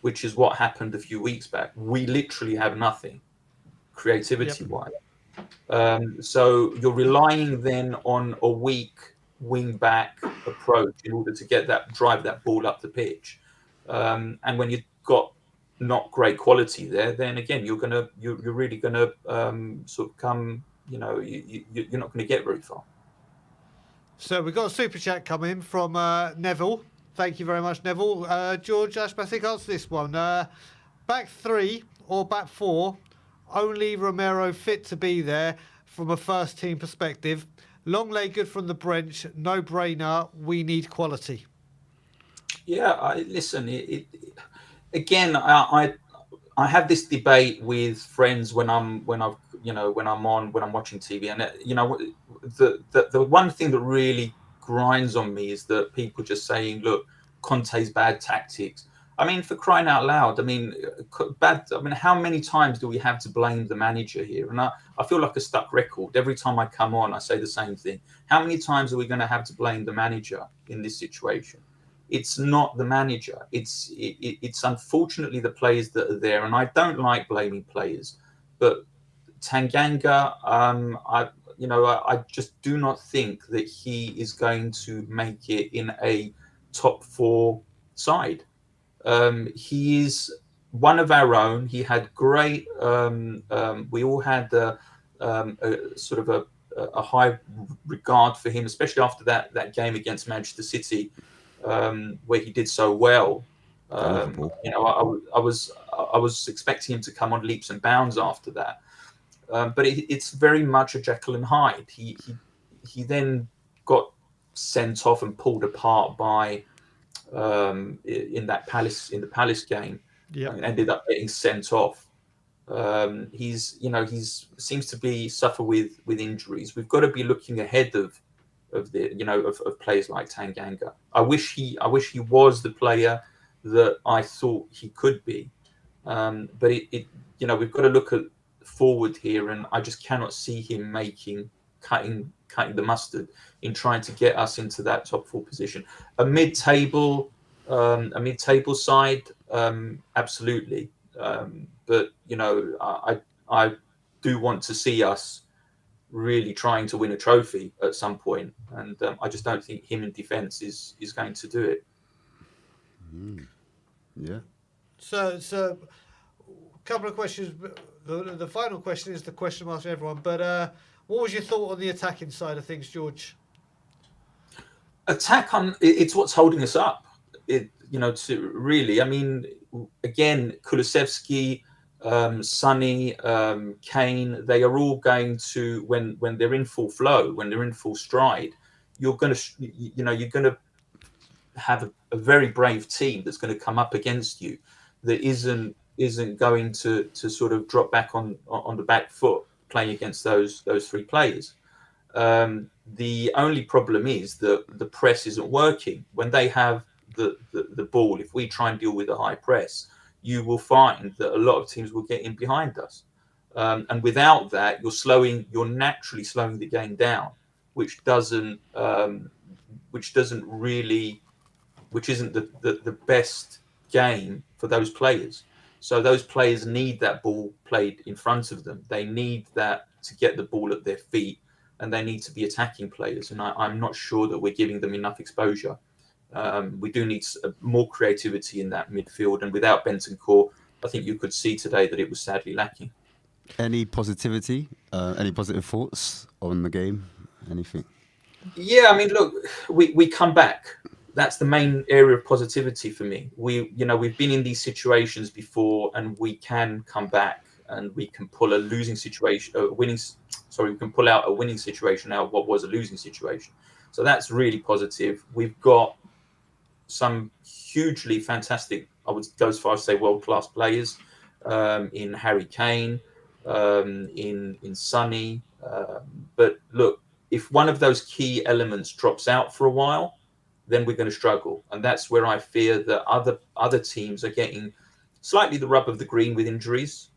S8: which is what happened a few weeks back, we literally have nothing creativity wise. So you're relying then on a weak wing back approach in order to drive that ball up the pitch. And when you've got not great quality there, then again you're really gonna sort of come. You're not going to get very far.
S1: So we've got a super chat coming from Neville. Thank you very much, Neville. George Ashbasic, answer this one. Back 3 or back 4, only Romero fit to be there from a first team perspective. Longley good from the bench, no brainer. We need quality.
S8: Yeah, listen. Again, I have this debate with friends when I'm watching TV, and the one thing that really grinds on me is that people just saying, "Look, Conte's bad tactics." I mean, for crying out loud, I mean, how many times do we have to blame the manager here? And I feel like a stuck record. Every time I come on, I say the same thing. How many times are we going to have to blame the manager in this situation? It's not the manager. It's unfortunately the players that are there, and I don't like blaming players, but Tanganga, I just do not think that he is going to make it in a top 4 side. He is one of our own. He had great. We all had a sort of a high regard for him, especially after that game against Manchester City, where he did so well. I was expecting him to come on leaps and bounds after that, but it's very much a Jekyll and Hyde. He then got sent off and pulled apart by in the Palace game, and ended up getting sent off. He's seems to be suffer with injuries. We've got to be looking ahead of players like Tanganga. I wish he was the player that I thought he could be, but we've got to look at forward here, and I just cannot see him cutting the mustard in trying to get us into that top 4 position. A mid-table side, absolutely, but I do want to see us really trying to win a trophy at some point, and I just don't think him in defence is going to do it.
S2: Yeah.
S1: So a couple of questions. The final question is the question I'm asking everyone. But what was your thought on the attacking side of things, George?
S8: Attack on it's what's holding us up. To really, I mean, again, Kulusevski, Sonny, Kane, they are all going to when they're in full flow, when they're in full stride, you're going to have a very brave team that's going to come up against you that isn't going to sort of drop back on the back foot playing against those 3 players. The only problem is that the press isn't working. When they have the ball, if we try and deal with a high press, you will find that a lot of teams will get in behind us. And without that, you're naturally slowing the game down, which isn't the best game for those players. So those players need that ball played in front of them. They need that to get the ball at their feet, and they need to be attacking players. And I'm not sure that we're giving them enough exposure. We do need more creativity in that midfield, and without Bentancur, I think you could see today that it was sadly lacking.
S2: Any positivity? Any positive thoughts on the game? Anything?
S8: Yeah, I mean, look, we come back. That's the main area of positivity for me. We've been in these situations before, and we can come back, and we can pull a losing situation, we can pull out a winning situation out of what was a losing situation. So that's really positive. We've got some hugely fantastic, I would go as far as say world-class players in Harry Kane, in Sonny. But look, if one of those key elements drops out for a while, then we're going to struggle. And that's where I fear that other teams are getting slightly the rub of the green with injuries,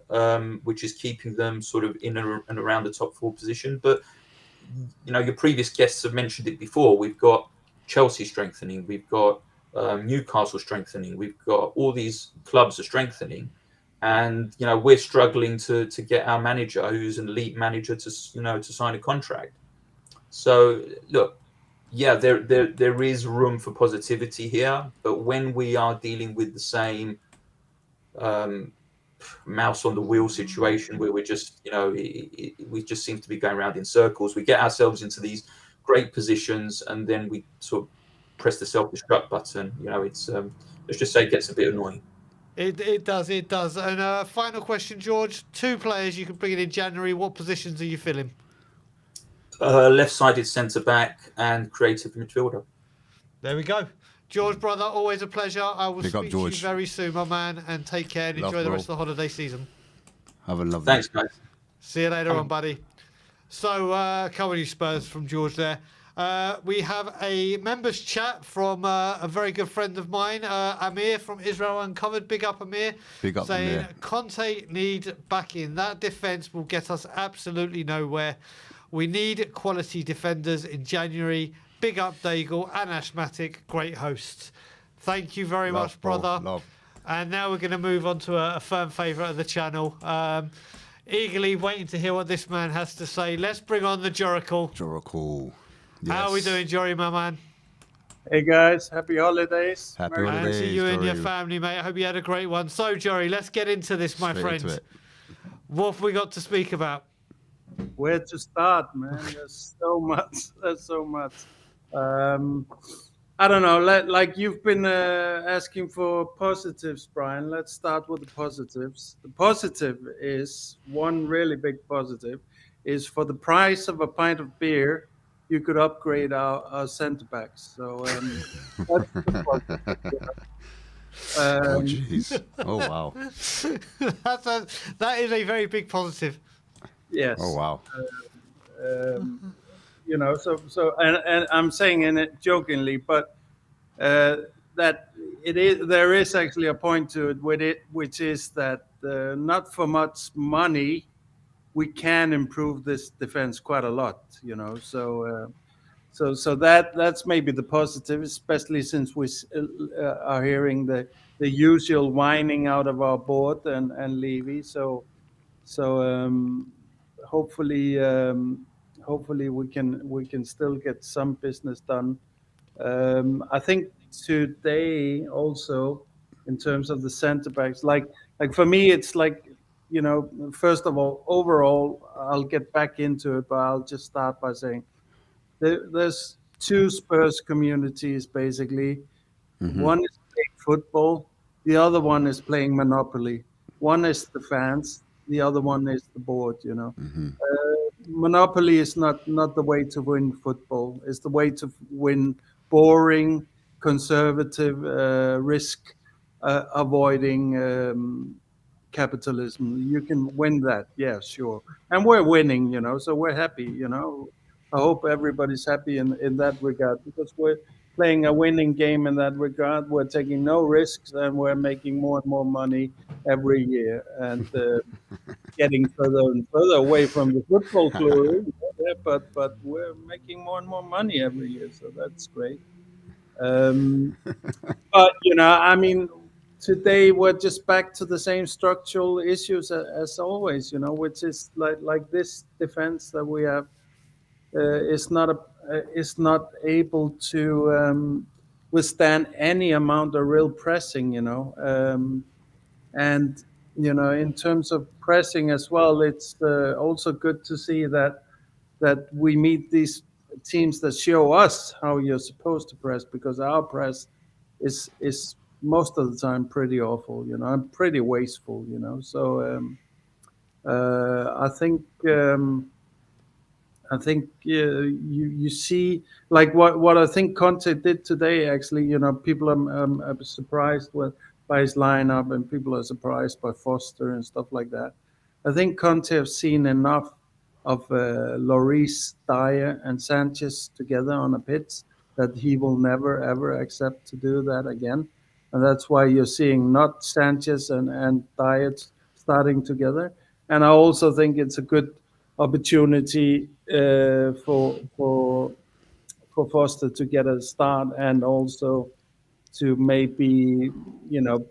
S8: which is keeping them sort of in and around the top 4 position. But, your previous guests have mentioned it before. We've got Chelsea strengthening. We've got Newcastle strengthening. We've got all these clubs are strengthening. And, we're struggling to get our manager, who's an elite manager, to sign a contract. So, look, yeah, there is room for positivity here, but when we are dealing with the same mouse on the wheel situation where we're just, we just seem to be going around in circles, we get ourselves into these great positions, and then we sort of press the self-destruct button. It's let's just say it gets a bit annoying.
S1: It does. And final question, George. 2 players you can bring in January. What positions are you filling?
S8: Left-sided centre-back and creative midfielder.
S1: There we go. George, brother, always a pleasure. I will
S2: Big up,
S1: speak to you
S2: George.
S1: very soon, my man, and take care and
S2: Love,
S1: enjoy the
S2: bro.
S1: rest of the holiday season.
S2: Have a lovely.
S8: Thanks, guys.
S1: See you later on, buddy. So, come on, you Spurs, from George there. We have a members chat from a very good friend of mine, Amir from Israel Uncovered. Big up, Amir.
S2: Big up,
S1: saying,
S2: Amir.
S1: Conte need back in. That defence will get us absolutely nowhere. We need quality defenders in January. Big up, Daigle and Ashmatic. Great hosts. Thank you very much,
S2: bro.
S1: brother.
S2: Love.
S1: And now we're going to move on to a firm favourite of the channel. Eagerly waiting to hear what this man has to say. Let's bring on the Joracle.
S2: Joracle. Yes.
S1: How are we doing, Jory, my man?
S9: Hey guys, happy holidays.
S2: Happy
S9: Merry
S2: holidays.
S1: And to you and your
S2: Jory.
S1: family, mate. I hope you had a great one. So, Jory, let's get into this, my
S2: Straight into
S1: friend.
S2: it.
S1: What have we got to speak about?
S9: Where to start, man? There's so much. There's so much. I don't know. Like you've been asking for positives, Brian. Let's start with the positives. The positive is one really big positive is for the price of a pint of beer, you could upgrade our centre backs. So that's the positive.
S2: Oh jeez. Oh wow.
S1: That is a very big positive.
S9: Yes.
S2: Oh wow.
S9: And I'm saying in it jokingly, but that there is actually a point to it with it, which is that not for much money, we can improve this defense quite a lot. So that's maybe the positive, especially since we are hearing the usual whining out of our board and Levy. So hopefully we can still get some business done. I think today also in terms of the center backs, like for me, it's like, first of all, overall, I'll get back into it, but I'll just start by saying there's 2 Spurs communities basically.
S2: Mm-hmm.
S9: One is playing football, the other one is playing Monopoly. One is the fans, the other one is the board.
S2: Mm-hmm.
S9: Monopoly is not the way to win football. It's the way to win boring, conservative, risk avoiding capitalism. You can win that, yeah, sure. And we're winning, so we're happy, I hope everybody's happy in that regard, because we're playing a winning game in that regard. We're taking no risks, and we're making more and more money every year, and getting further and further away from the football glory. Yeah, but we're making more and more money every year, so that's great. Um, but I mean, today we're just back to the same structural issues as always. Which is like this defense that we have is not able to withstand any amount of real pressing. And in terms of pressing as well, it's also good to see that we meet these teams that show us how you're supposed to press, because our press is most of the time pretty awful, and pretty wasteful. So I think. You see, like what I think Conte did today. Actually, people are surprised by his lineup, and people are surprised by Foster and stuff like that. I think Conte have seen enough of Lloris, Dyer, and Sanchez together on a pitch that he will never ever accept to do that again, and that's why you're seeing not Sanchez and Dyer starting together. And I also think it's a good opportunity for Foster to get a start, and also to maybe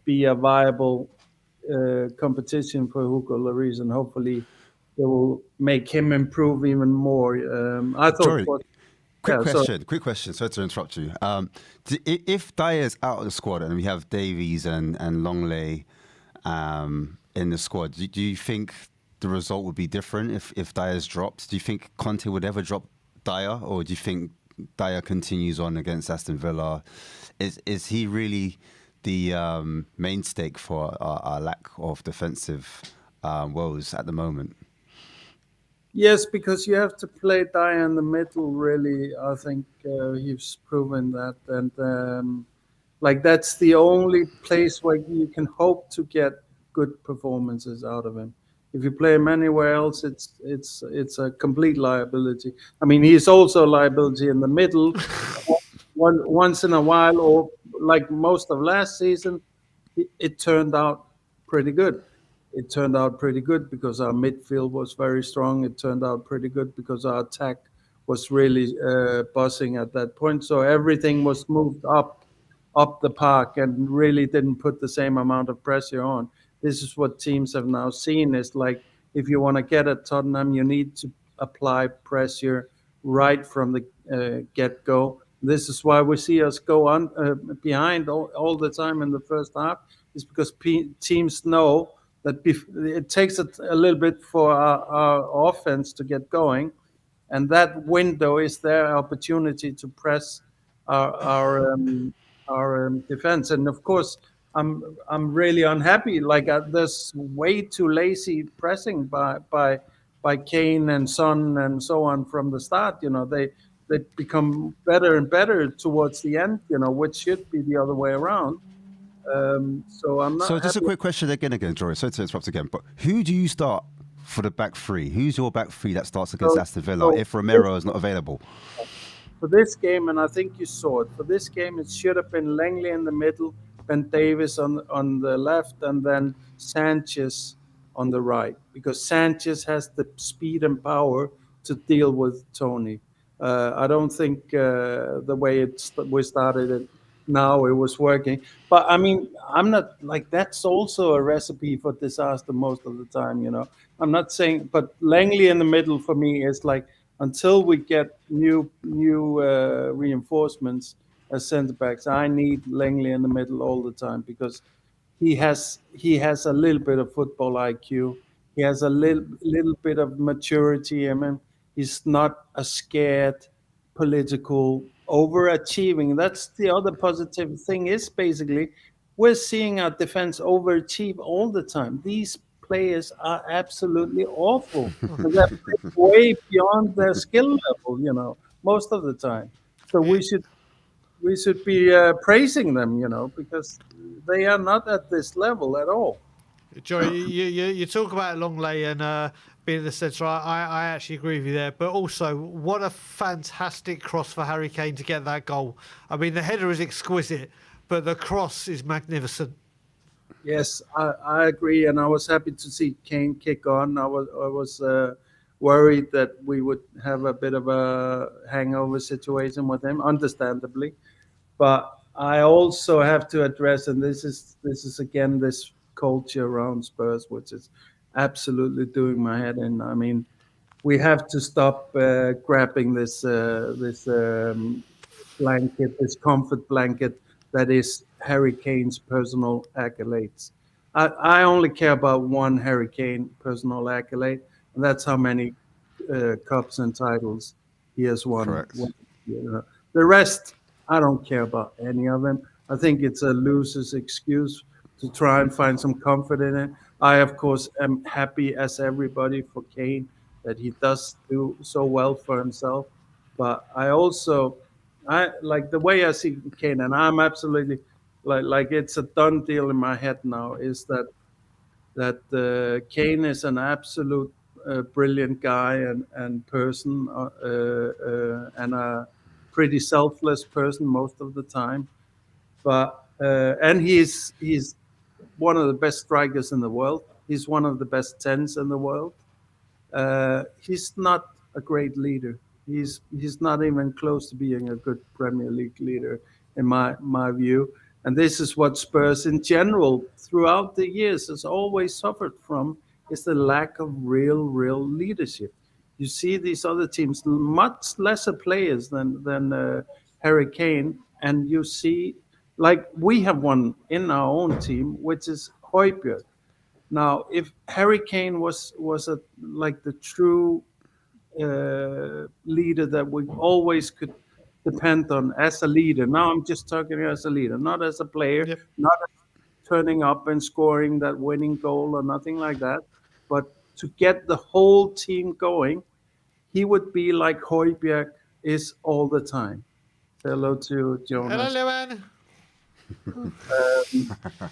S9: be a viable competition for Hugo Lloris, and hopefully it will make him improve even more. I thought.
S2: Jory, quick question. Sorry to interrupt you. If Dyer's out of the squad and we have Davies and Longley in the squad, do you think the result would be different if Dyer's dropped? Do you think Conte would ever drop Dyer, or do you think Dyer continues on against Aston Villa? Is he really the mainstay for our lack of defensive woes at the moment?
S9: Yes, because you have to play Dyer in the middle. Really, I think he's proven that, and like that's the only place where you can hope to get good performances out of him. If you play him anywhere else, it's a complete liability. I mean, he's also a liability in the middle. Once in a while, or like most of last season, it turned out pretty good. It turned out pretty good because our midfield was very strong. It turned out pretty good because our attack was really buzzing at that point. So everything was moved up the park and really didn't put the same amount of pressure on. This is what teams have now seen, is like, if you want to get at Tottenham, you need to apply pressure right from the get-go. This is why we see us go on behind all the time in the first half, is because teams know that it takes a little bit for our offense to get going, and that window is their opportunity to press our defense. And of course, I'm really unhappy. Like there's way too lazy pressing by Kane and Son and so on from the start. They become better and better towards the end. Which should be the other way around. So I'm not.
S2: So just
S9: happy.
S2: a quick question again, Jory. Sorry to interrupt again, but who do you start for the back three? Who's your back three that starts against Aston Villa if Romero is not available?
S9: For this game, and I think you saw it, for this game, it should have been Langley in the middle, Ben Davies on the left, and then Sanchez on the right, because Sanchez has the speed and power to deal with Tony. I don't think the way we started it now, it was working. But I mean, I'm not like, that's also a recipe for disaster most of the time. I'm not saying, but Langley in the middle for me is like, until we get new reinforcements as centre backs, I need Langley in the middle all the time, because he has a little bit of football IQ. He has a little bit of maturity in him. He's not a scared political overachieving. That's the other positive thing, is basically we're seeing our defense overachieve all the time. These players are absolutely awful. They're way beyond their skill level, most of the time. So we should be praising them, because they are not at this level at all.
S1: Joey, you talk about Longley and being the centre. I actually agree with you there. But also, what a fantastic cross for Harry Kane to get that goal. I mean, the header is exquisite, but the cross is magnificent.
S9: Yes, I agree, and I was happy to see Kane kick on. I was worried that we would have a bit of a hangover situation with him, understandably. But I also have to address, and this is again this culture around Spurs, which is absolutely doing my head in. I mean, we have to stop grabbing this blanket, this comfort blanket that is Harry Kane's personal accolades. I only care about one Harry Kane personal accolade, and that's how many cups and titles he has won.
S2: Correct.
S9: The rest, I don't care about any of them. I think it's a loser's excuse to try and find some comfort in it. I, of course, am happy as everybody for Kane that he does do so well for himself. But I like the way I see Kane, and I'm absolutely like it's a done deal in my head now. Is that Kane is an absolute brilliant guy and person, and a pretty selfless person most of the time. But and he's one of the best strikers in the world. He's one of the best tens in the world. He's not a great leader. He's not even close to being a good Premier League leader in my view. And this is what Spurs in general throughout the years has always suffered from, is the lack of real leadership. You see these other teams, much lesser players than Harry Kane, and you see like we have one in our own team, which is Højbjerg. Now, if Harry Kane was like the true leader that we always could depend on as a leader. Now I'm just talking as a leader, not as a player,
S1: Yep.
S9: not turning up and scoring that winning goal or nothing like that, but to get the whole team going, he would be like Højbjerg is all the time. Say hello to
S1: Hello,
S9: Jonas.
S1: Lewan.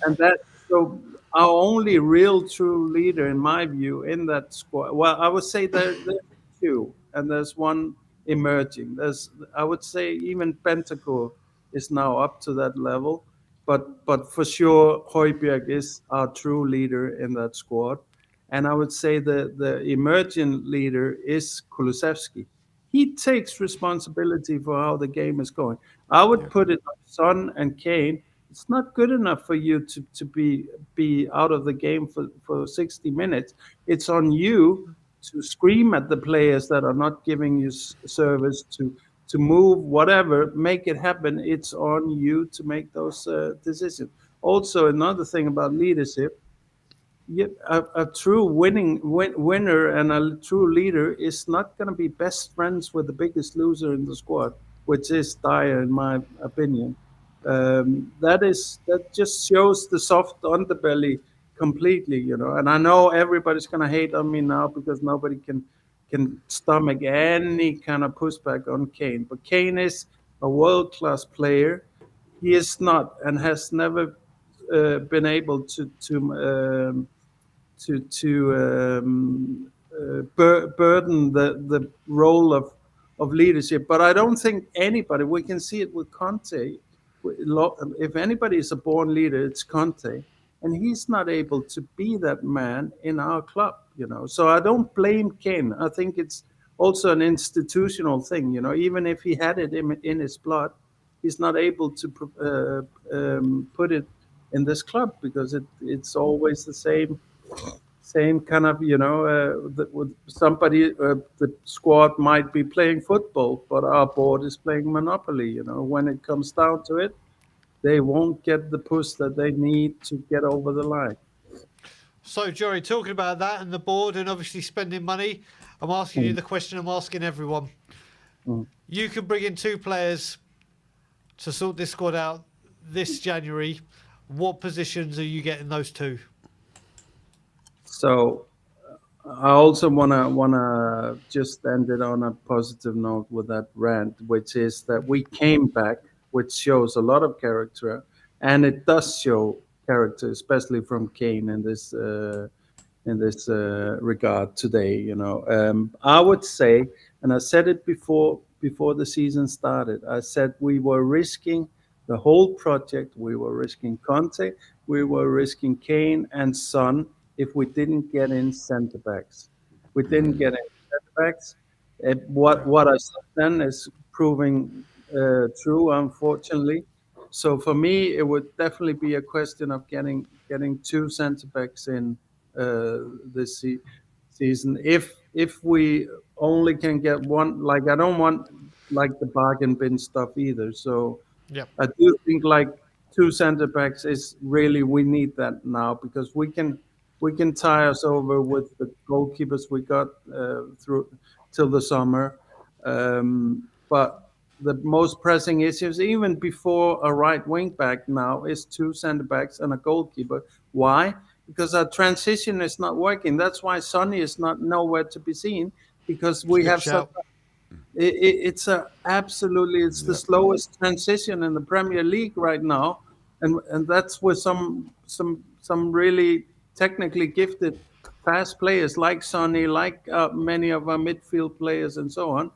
S9: And that so our only real true leader in my view in that squad, well, I would say there's two and there's one emerging. There's, I would say, even Bentancur is now up to that level, but for sure Højbjerg is our true leader in that squad. And I would say the emerging leader is Kulusevski. He takes responsibility for how the game is going. I would put it on Son and Kane. It's not good enough for you to be out of the game for 60 minutes. It's on you to scream at the players that are not giving you service, to move, whatever, make it happen. It's on you to make those decisions. Also, another thing about leadership, yeah, a true winner and a true leader is not going to be best friends with the biggest loser in the squad, which is Dyer, in my opinion. That just shows the soft underbelly completely, you know. And I know everybody's going to hate on me now because nobody can stomach any kind of pushback on Kane. But Kane is a world-class player. He is not and has never been able to burden the role of leadership. But I don't think anybody, we can see it with Conte. If anybody is a born leader, it's Conte. And he's not able to be that man in our club, you know. So I don't blame Kane. I think it's also an institutional thing, you know. Even if he had it in his blood, he's not able to put it in this club because it's always the same kind of, you know, with somebody, the squad might be playing football, but our board is playing Monopoly. You know, when it comes down to it, they won't get the push that they need to get over the line.
S1: So, Jory, talking about that and the board and obviously spending money, I'm asking you the question I'm asking everyone. You can bring in two players to sort this squad out this January. What positions are you getting those two?
S9: So I also wanna just end it on a positive note with that rant, which is that we came back, which shows a lot of character, and it does show character, especially from Kane in regard today. I would say, and I said it before the season started. I said we were risking the whole project. We were risking Conte. We were risking Kane and Son if we didn't get in centre backs. We didn't get in centre backs. What I said then is proving true, unfortunately. So for me, it would definitely be a question of getting two centre backs in this season. If we only can get one, like I don't want like the bargain bin stuff either. So
S1: Yep.
S9: I do think like two centre backs is really we need that now because we can tie us over with the goalkeepers we got through till the summer. But the most pressing issues, even before a right wing back now, is two centre backs and a goalkeeper. Why? Because our transition is not working. That's why Sonny is not nowhere to be seen because we
S1: Good
S9: have
S1: shout.
S9: it's the slowest transition in the Premier League right now, and that's with some really technically gifted fast players like Sonny, like many of our midfield players, and so on.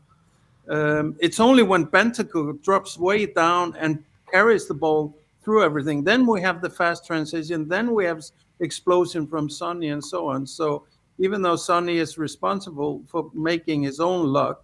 S9: It's only when Bentancur drops way down and carries the ball through everything, then we have the fast transition, then we have explosion from Sonny and so on. So even though Sonny is responsible for making his own luck,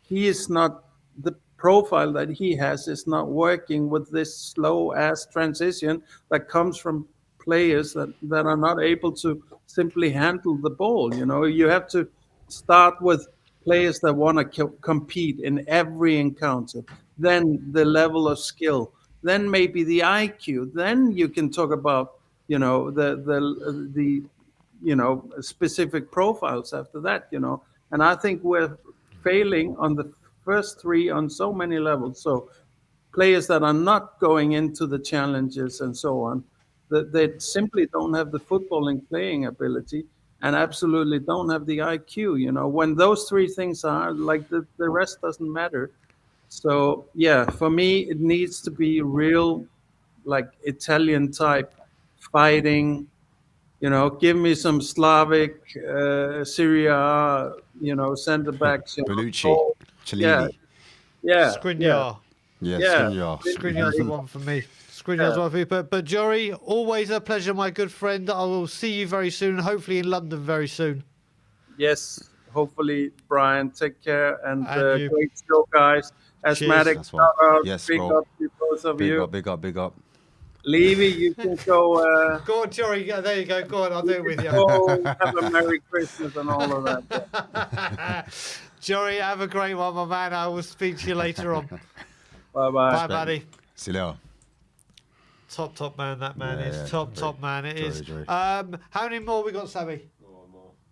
S9: he is not the profile that he has is not working with this slow ass transition that comes from players that are not able to simply handle the ball. You have to start with players that want to compete in every encounter, then the level of skill, then maybe the IQ, then you can talk about the specific profiles after that. And I think we're failing on the first three on so many levels. So players that are not going into the challenges and so on, that they simply don't have the footballing playing ability and absolutely don't have the IQ. When those three things are like the rest doesn't matter. So yeah, for me it needs to be real, like Italian type fighting. Give me some Slavic, Syria, centre backs.
S2: Bellucci,
S9: Yeah,
S2: Cellini.
S9: yeah,
S1: Skriniar.
S2: Yeah,
S9: Yeah.
S2: Skriniar.
S1: Skriniar's the one for me. Skriniar's one for me. But Jory, always a pleasure, my good friend. I will see you very soon, hopefully in London very soon.
S9: Yes, hopefully, Brian. Take care and
S1: And you.
S9: great show, guys. Asthmatic,
S2: That's
S9: shout
S2: one.
S9: out.
S2: Yes,
S9: Big
S2: bro.
S9: up to both of
S2: Big
S9: you.
S2: up, big up, big up.
S9: Levy, you can go.
S1: Go on, Jory. There you go. Go on, I'll do it with you.
S9: Go have a Merry Christmas and all of that. Yeah.
S1: Jory, have a great one, my man. I will speak to you later on.
S9: Bye-bye.
S1: Bye, buddy.
S2: See you later.
S1: Top man, that man
S2: Yeah,
S1: is.
S2: yeah,
S1: Top man, it is.
S2: Jory.
S1: How many more we got, Sammy?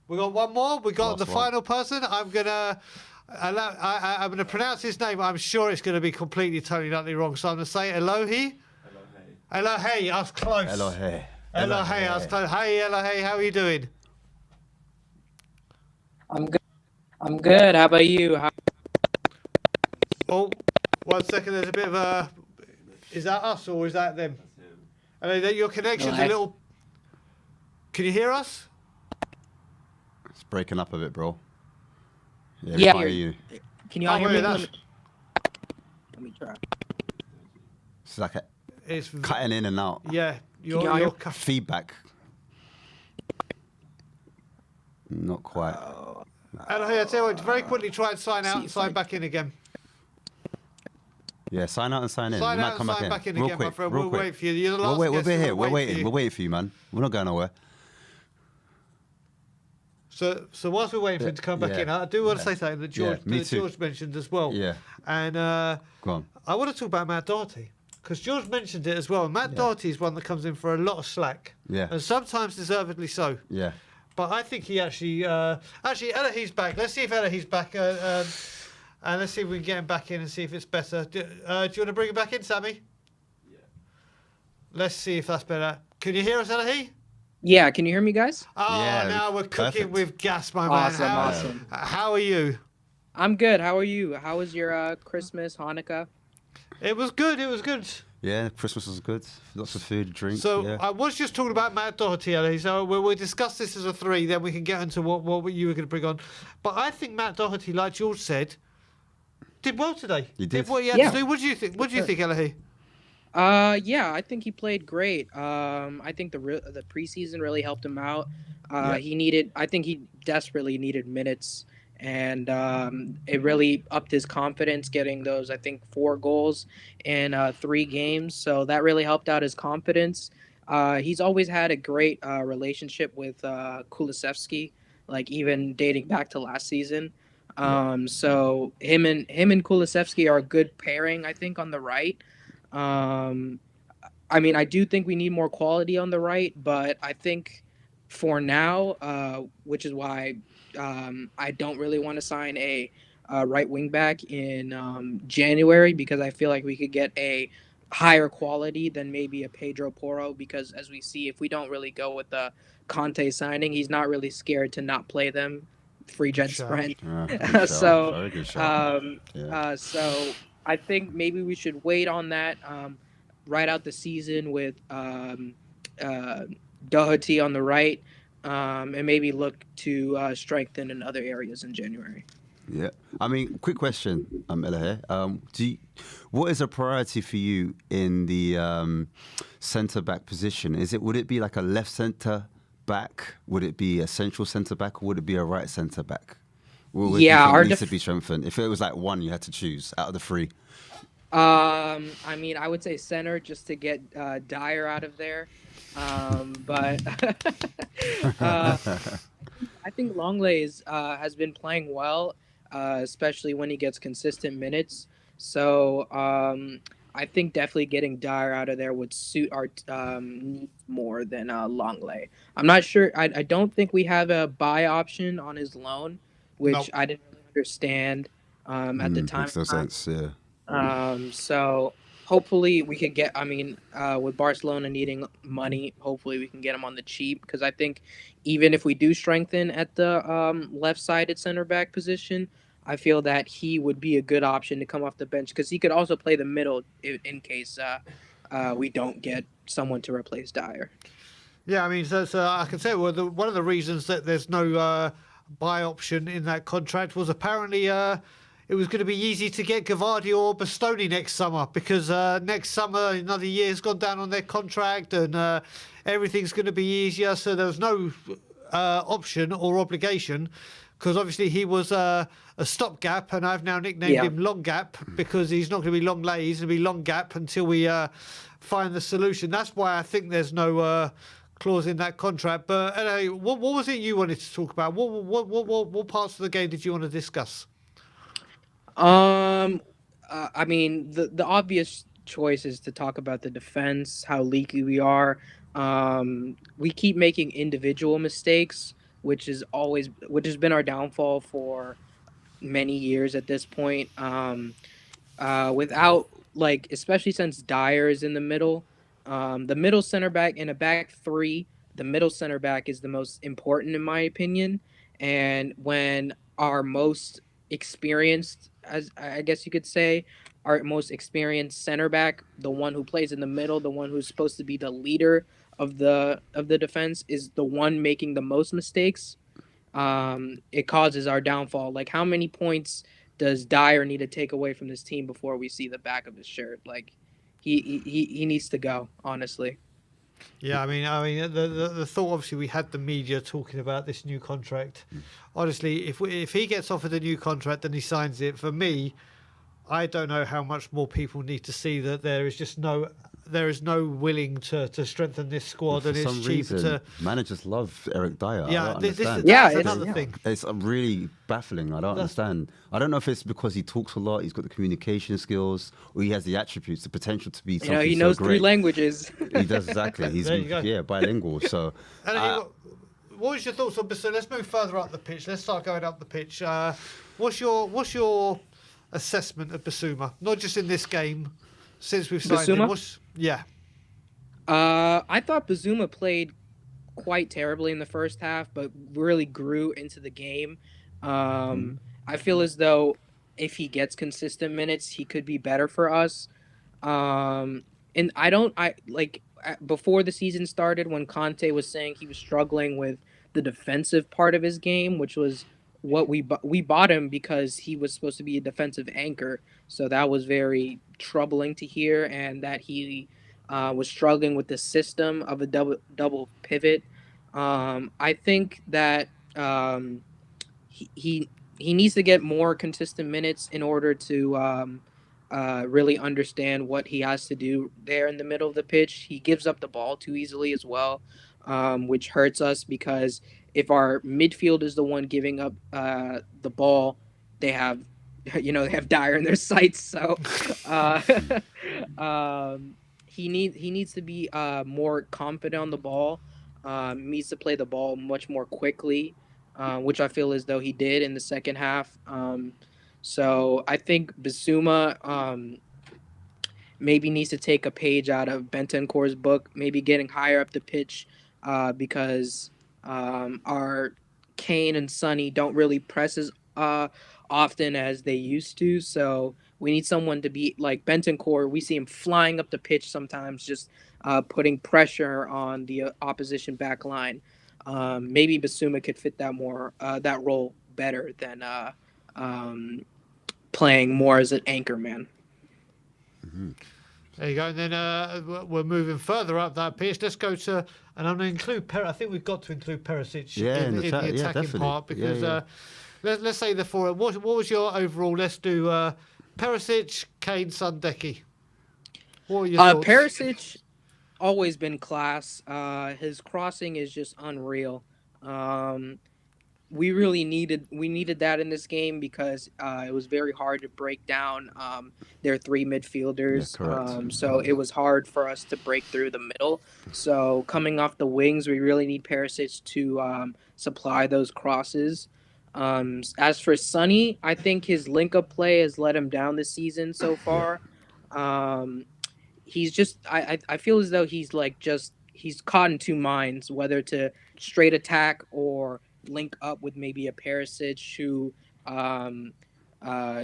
S1: We got one more. We got
S2: Last
S1: the
S2: one.
S1: final person. I'm gonna pronounce his name. I'm sure it's gonna be completely, totally, utterly wrong. So I'm gonna say Elohi. Elohe. I was close.
S2: Elohe.
S1: Elohe. I was close. Hey, Elohe. How are you doing?
S10: I'm good. I'm good. How about you?
S1: Oh, 1 second. There's a bit of a. Is that us or is that them? Your connection's a little. Can you hear us?
S2: It's breaking up a bit, bro. Yeah,
S10: Yeah.
S2: we can't hear you.
S10: Can you all hear me?
S1: That's,
S10: Let me try.
S2: It's like
S1: it's
S2: cutting in and out.
S1: yeah.
S10: y'all
S1: Your
S10: hear-
S2: Feedback. Not quite.
S1: Elohe, I tell you what. Very quickly, try and sign out and sign back in again.
S2: Yeah, sign out and sign in.
S1: Sign
S2: we
S1: out
S2: might come
S1: and sign
S2: back in.
S1: again,
S2: real
S1: my
S2: quick.
S1: friend.
S2: Real
S1: We'll
S2: quick.
S1: wait for you. You're the last
S2: We're
S1: guest,
S2: here.
S1: we'll
S2: We're
S1: wait for
S2: waiting.
S1: you.
S2: We're waiting for you, man. We're not going nowhere.
S1: So whilst we're waiting for him to come back in, I do want to say something that George,
S2: me too.
S1: George mentioned as well.
S2: Yeah.
S1: And
S2: Go on.
S1: I want to talk about Matt Doherty because George mentioned it as well. Matt Doherty is one that comes in for a lot of slack,
S2: Yeah.
S1: and sometimes deservedly so.
S2: Yeah.
S1: But I think he actually Elohe's back. Let's see if Elohe's back, and let's see if we can get him back in and see if it's better. Do you want to bring him back in, Sammy? Yeah. Let's see if that's better. Can you hear us, Elohe?
S10: Yeah, can you hear me, guys?
S1: Oh,
S2: Yeah,
S1: now we're cooking
S2: perfect.
S1: with gas, my
S10: Awesome,
S1: man.
S10: awesome.
S1: How are you?
S10: I'm good. How are you? How was your Christmas, Hanukkah?
S1: It was good. It was good.
S2: Yeah, Christmas was good. Lots of food, drink.
S1: So
S2: yeah.
S1: I was just talking about Matt Doherty, Ellie. So we'll discuss this as a three, then we can get into what you were going to bring on. But I think Matt Doherty, like George said, did well today.
S2: He did.
S1: what he had
S10: Yeah.
S1: to do. What do you think? What do you think, Ellie?
S10: Yeah, I think he played great. I think the preseason really helped him out.
S2: Yeah.
S10: I think he desperately needed minutes, and it really upped his confidence getting those, I think, 4 goals in 3 games. So that really helped out his confidence. He's always had a great relationship with Kulusevski, like even dating back to last season. So him and Kulusevski are a good pairing, I think, on the right. I mean, I do think we need more quality on the right, but I think for now, which is why I don't really want to sign a right wing back in January, because I feel like we could get a higher quality than maybe a Pedro Porro, because as we see, if we don't really go with the Conte signing, he's not really scared to not play them free gen sprint. So
S2: Very good shot.
S10: so I think maybe we should wait on that, ride out the season with Doherty on the right, and maybe look to strengthen in other areas in January.
S2: Yeah, I mean, quick question, Ella here. What is a priority for you in the centre back position? Would it be like a left centre back? Would it be a central centre back, or would it be a right centre back? What needs to be strengthened? If it was like one, you had to choose out of the 3.
S10: I mean, I would say center just to get Dyer out of there, but I think Longley has been playing well, especially when he gets consistent minutes. So I think definitely getting Dyer out of there would suit our needs more than Longley. I'm not sure. I don't think we have a buy option on his loan, which I didn't really understand at the time.
S2: Makes no sense. Yeah.
S10: So hopefully we could get. I mean, with Barcelona needing money, hopefully we can get him on the cheap, because I think even if we do strengthen at the left-sided center back position, I feel that he would be a good option to come off the bench, because he could also play the middle in case we don't get someone to replace Dyer.
S1: Yeah, I mean, so I can say one of the reasons that there's no buy option in that contract was apparently it was going to be easy to get Gavardi or Bastoni next summer, because next summer another year's gone down on their contract, and everything's going to be easier. So there was no option or obligation, because obviously he was a stopgap, and I've now nicknamed him Long Gap, because he's not going to be Long Lay, he's going to be Long Gap until we find the solution. That's why I think there's no clause in that contract. But what was it you wanted to talk about? What parts of the game did you want to discuss?
S10: I mean, the obvious choice is to talk about the defense, how leaky we are. We keep making individual mistakes, which has been our downfall for many years at this point. Without, like, especially since Dyer is in the middle center back in a back 3, the middle center back is the most important in my opinion. And when our most experienced, as I guess you could say, our most experienced center back, the one who plays in the middle, the one who's supposed to be the leader of the defense, is the one making the most mistakes, it causes our downfall. Like, how many points does Dyer need to take away from this team before we see the back of his shirt? Like, he needs to go, honestly.
S1: Yeah, I mean, the thought, obviously, we had the media talking about this new contract. Honestly, if he gets offered a new contract and he signs it, for me, I don't know how much more people need to see that there is no willing to strengthen this squad, and it's cheaper to.
S2: Managers love Eric Dyer.
S1: Yeah,
S2: that's
S1: another thing.
S2: It's really baffling. I don't understand. I don't know if it's because he talks a lot, he's got the communication skills, or he has the attributes, the potential to be something
S10: he knows
S2: so great.
S10: 3 languages.
S2: He does, exactly. He's bilingual. So.
S1: What was your thoughts on Bissell? Let's move further up the pitch. Let's start going up the pitch. What's your assessment of Bissouma? Not just in this game, since we've signed him.
S10: I thought Bissouma played quite terribly in the first half, but really grew into the game. I feel as though if he gets consistent minutes, he could be better for us. and I like before the season started when Conte was saying he was struggling with the defensive part of his game, which was what we bought him because he was supposed to be a defensive anchor. So that was very troubling to hear, and that he was struggling with the system of a double pivot. I think that he, he he needs to get more consistent minutes in order to really understand what he has to do there in the middle of the pitch. He gives up the ball too easily as well, which hurts us because if our midfield is the one giving up the ball, they have they have Dyer in their sights. So uh, he needs to be more confident on the ball. Needs to play the ball much more quickly, which I feel as though he did in the second half. So I think Basuma maybe needs to take a page out of Bentancur's book, maybe getting higher up the pitch, because our Kane and Sonny don't really press as often as they used to. So we need someone to be like Bentancur. We see him flying up the pitch sometimes, just putting pressure on the opposition back line. Maybe Basuma could fit that role better than playing more as an anchor man.
S1: There you go. And then we're moving further up that pitch. Let's go to, and I'm going to include I think we've got to include Perisic in the attacking part because let's say the four. What was your overall? Let's do Perisic, Kane, Sundeki. What were your thoughts?
S10: Perisic always been class. His crossing is just unreal. We really needed that in this game because it was very hard to break down their three midfielders. So it was hard for us to break through the middle. So coming off the wings, we really need Perisic to supply those crosses. As for Sonny, I think his link-up play has let him down this season so far. He's just I feel as though he's caught in two minds, whether to straight attack or link up with maybe a Perisic who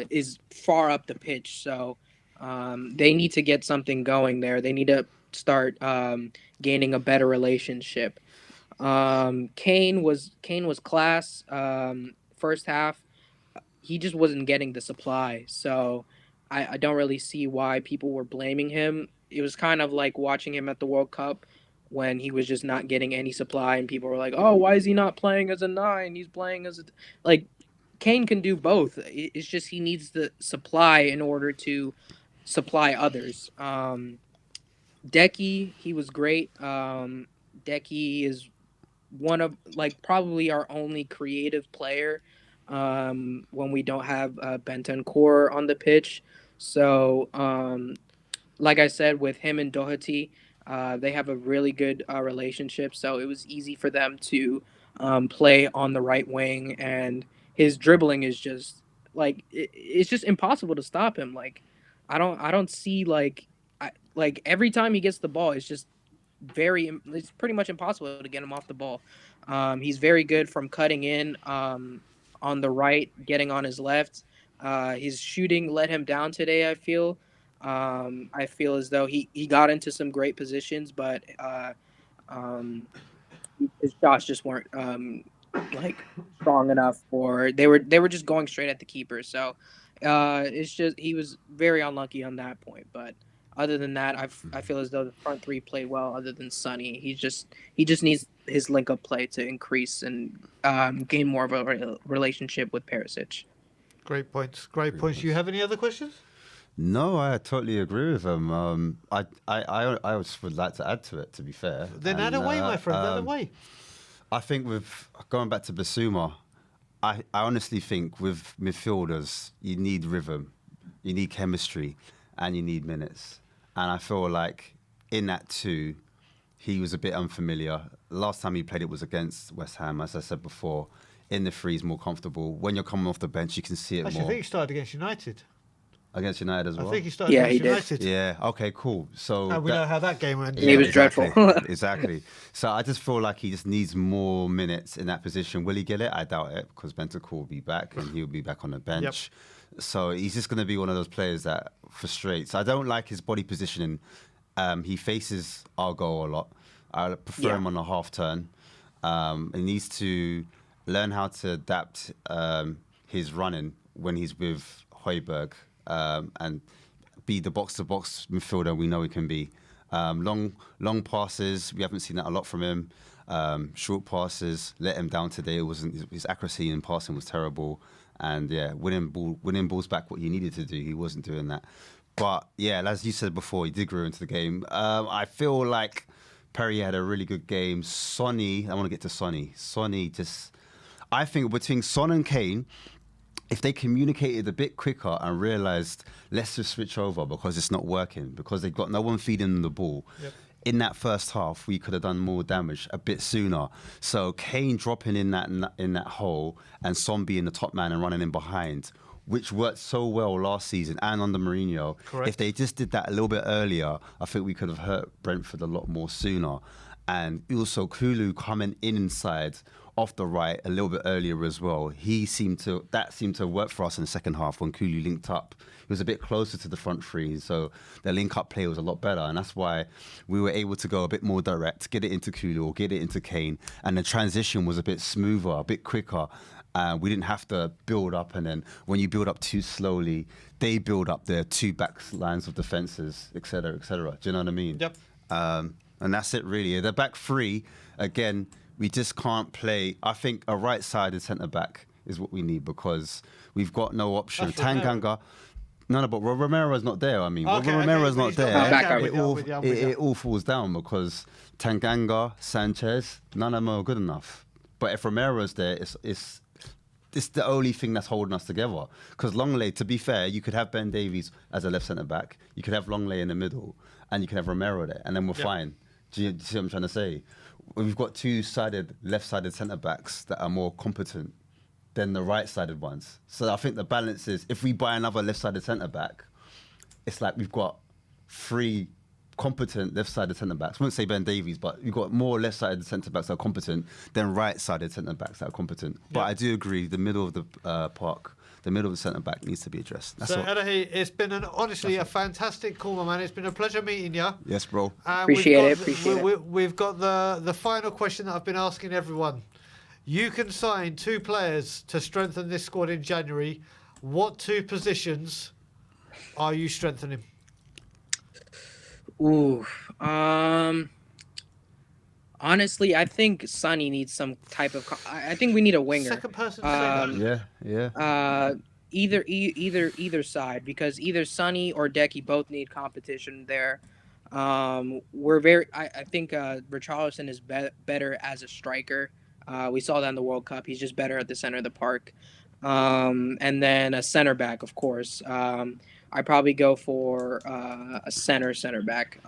S10: is far up the pitch. So they need to get something going there. They need to start gaining a better relationship. Kane was class. First half, he just wasn't getting the supply. So I don't really see why people were blaming him. It was kind of like watching him at the World Cup when he was just not getting any supply, and people were like, "Oh, why is he not playing as a 9? He's playing as a..." Like, Kane can do both. It's just he needs the supply in order to supply others. Decky, he was great. Decky is one of probably our only creative player when we don't have Bentancur on the pitch. So like I said, with him and Doherty, they have a really good relationship. So it was easy for them to play on the right wing, and his dribbling is just it's just impossible to stop him. I don't see every time he gets the ball, it's pretty much impossible to get him off the ball. He's very good from cutting in on the right, getting on his left. His shooting let him down today, I feel. I feel as though he got into some great positions, but his shots just weren't strong enough, or they were just going straight at the keeper. So it's just he was very unlucky on that point. But other than that, I feel as though the front three played well. Other than Sonny, he just needs his link up play to increase and gain more of a relationship with Perisic.
S1: Great points. Great points. You have any other questions?
S2: No, I totally agree with him. I just would like to add to it, to be fair.
S1: Then add away, my friend. Add away.
S2: I think with going back to Basuma, I honestly think with midfielders, you need rhythm, you need chemistry, and you need minutes. And I feel like in that too, he was a bit unfamiliar. Last time he played it was against West Ham, as I said before. In the free, he's more comfortable. When you're coming off the bench, you can see it
S1: Actually,
S2: more.
S1: I think he started against United.
S2: Against United as well?
S1: I think he started against United.
S2: Yeah, okay, cool. So
S1: and we know how that game ended.
S10: He was dreadful.
S2: Exactly. So I just feel like he just needs more minutes in that position. Will he get it? I doubt it, because Bentancur will be back and he'll be back on the bench. Yep. So he's just going to be one of those players that frustrates. I don't like his body positioning He faces our goal a lot. I prefer him on a half turn. He needs to learn how to adapt his running when he's with Højbjerg and be the box-to-box midfielder we know he can be. Long passes, we haven't seen that a lot from him. Short passes, let him down today. It wasn't his accuracy in passing was terrible, and winning balls back what he needed to do. He wasn't doing that. But yeah, as you said before, he did grow into the game. I feel like Perry had a really good game. Sonny, I want to get to Sonny. Sonny just, I think between Son and Kane, if they communicated a bit quicker and realised, let's just switch over because it's not working, because they've got no one feeding them the ball. Yep. In that first half, we could have done more damage a bit sooner. So Kane dropping in that hole and Son being the top man and running in behind, which worked so well last season and under Mourinho.
S1: Correct.
S2: If they just did that a little bit earlier, I think we could have hurt Brentford a lot more sooner. And also Kulu coming inside off the right a little bit earlier as well. That seemed to work for us in the second half when Kulu linked up. He was a bit closer to the front three, so the link-up play was a lot better, and that's why we were able to go a bit more direct, get it into Kulu or get it into Kane, and the transition was a bit smoother, a bit quicker. We didn't have to build up, and then when you build up too slowly, they build up their two back lines of defences, etc., etc. Do you know what I mean?
S1: Yep.
S2: And that's it, really. The back three, again, we just can't play. I think a right-sided centre-back is what we need because we've got no option. Tanganga, no, but Romero's not there. I mean, when Romero's not there, it all falls down because Tanganga, Sanchez, none of them are good enough. But if Romero's there, it's the only thing that's holding us together. Because Longley, to be fair, you could have Ben Davies as a left centre-back, you could have Longley in the middle, and you could have Romero there, and then we're fine. Do you see what I'm trying to say? We've got two-sided, left-sided centre-backs that are more competent than the right-sided ones. So I think the balance is, if we buy another left-sided centre-back, it's like we've got three competent left-sided centre-backs. I won't say Ben Davies, but you've got more left-sided centre-backs that are competent than right-sided centre-backs that are competent. But I do agree, the middle of the park, the middle of the centre-back needs to be addressed. That's
S1: so,
S2: all.
S1: Edahi, it's been honestly a fantastic call, my man. It's been a pleasure meeting you.
S2: Yes, bro.
S10: Appreciate it.
S1: We've got the final question that I've been asking everyone. You can sign 2 players to strengthen this squad in January. What 2 positions are you strengthening?
S10: Ooh, honestly, I think Sonny needs some type of. I think we need a winger.
S1: Second person.
S10: Either side, because either Sonny or Decky both need competition there. I think Richarlison is better as a striker. We saw that in the World Cup. He's just better at the center of the park. And then a center back, of course. I probably go for a center back.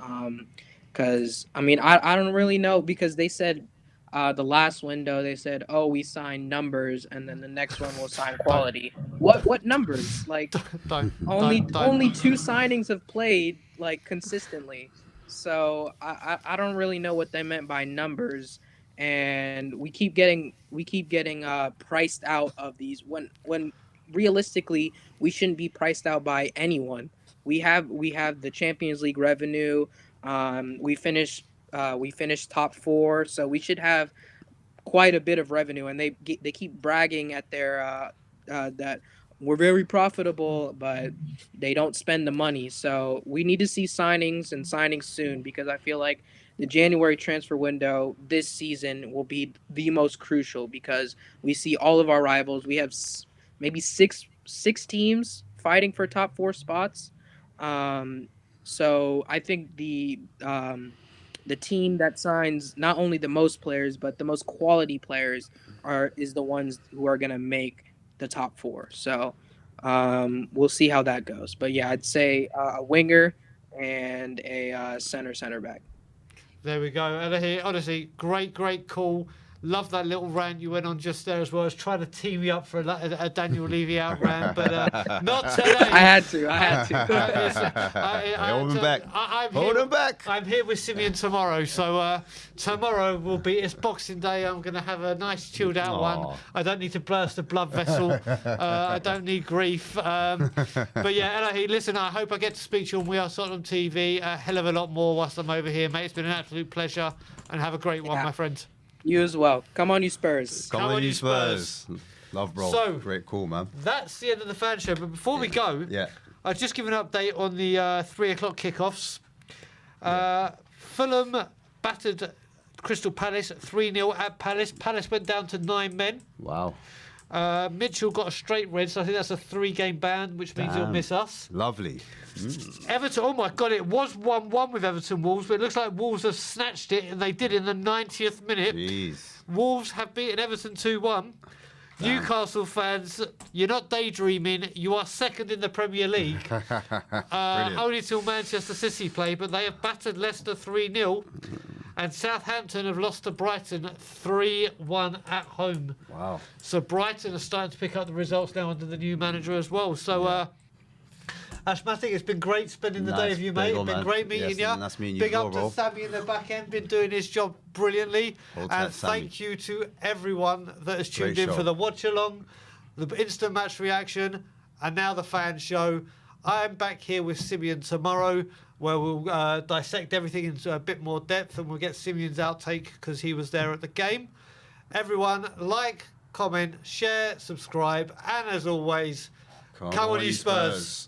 S10: Because I don't really know, because they said the last window they said, oh, we signed numbers, and then the next one will sign quality. What numbers? Like only 2 signings have played like consistently. So I don't really know what they meant by numbers, and we keep getting priced out of these when realistically we shouldn't be priced out by anyone. We have the Champions League revenue. We finished top 4, so we should have quite a bit of revenue. And they keep bragging at their that we're very profitable, but they don't spend the money. So we need to see signings soon, because I feel like the January transfer window this season will be the most crucial, because we see all of our rivals. We have maybe six teams fighting for top 4 spots. So I think the team that signs not only the most players but the most quality players is the ones who are going to make the top 4. So we'll see how that goes. But yeah, I'd say a winger and a center back.
S1: There we go. Honestly, great call. Love that little rant you went on just there as well. I was trying to tee me up for a Daniel Levy out rant, but not today.
S10: I had to.
S2: Hold him back. Hold him back.
S1: I'm here with Simeon tomorrow, so tomorrow will be, it's Boxing Day. I'm going to have a nice chilled out one. I don't need to burst a blood vessel. I don't need grief. But yeah, Elahi, listen, I hope I get to speak to you on We Are Tottenham TV a hell of a lot more whilst I'm over here, mate. It's been an absolute pleasure, and have a great one, my friend.
S10: You as well. Come on, you Spurs.
S2: Come on, you Spurs. Love, bro.
S1: So,
S2: great call, man.
S1: That's the end of the fan show. But before we go, I'll just give an update on the 3 o'clock kickoffs. Fulham battered Crystal Palace 3-0 at Palace. Palace went down to 9 men.
S2: Wow.
S1: Mitchell got a straight red, so I think that's a 3-game ban, which means he'll miss us.
S2: Lovely.
S1: Everton, oh my God, it was 1-1 with Everton Wolves, but it looks like Wolves have snatched it, and they did in the 90th minute.
S2: Jeez.
S1: Wolves have beaten Everton 2-1. Newcastle fans, you're not daydreaming. You are second in the Premier League. Only till Manchester City play, but they have battered Leicester 3-0. And Southampton have lost to Brighton 3-1 at home.
S2: Wow.
S1: So Brighton are starting to pick up the results now under the new manager as well. So, Ashmatic, it's been great spending the day with you, mate. It's been great meeting you.
S2: Nice meeting you.
S1: Big up to Sammy in the back end, been doing his job brilliantly. And thank you to everyone that has tuned in for the watch along, the instant match reaction, and now the fan show. I'm back here with Simeon tomorrow, where we'll dissect everything into a bit more depth, and we'll get Simeon's outtake because he was there at the game. Everyone, like, comment, share, subscribe, and as always, come on, you Spurs.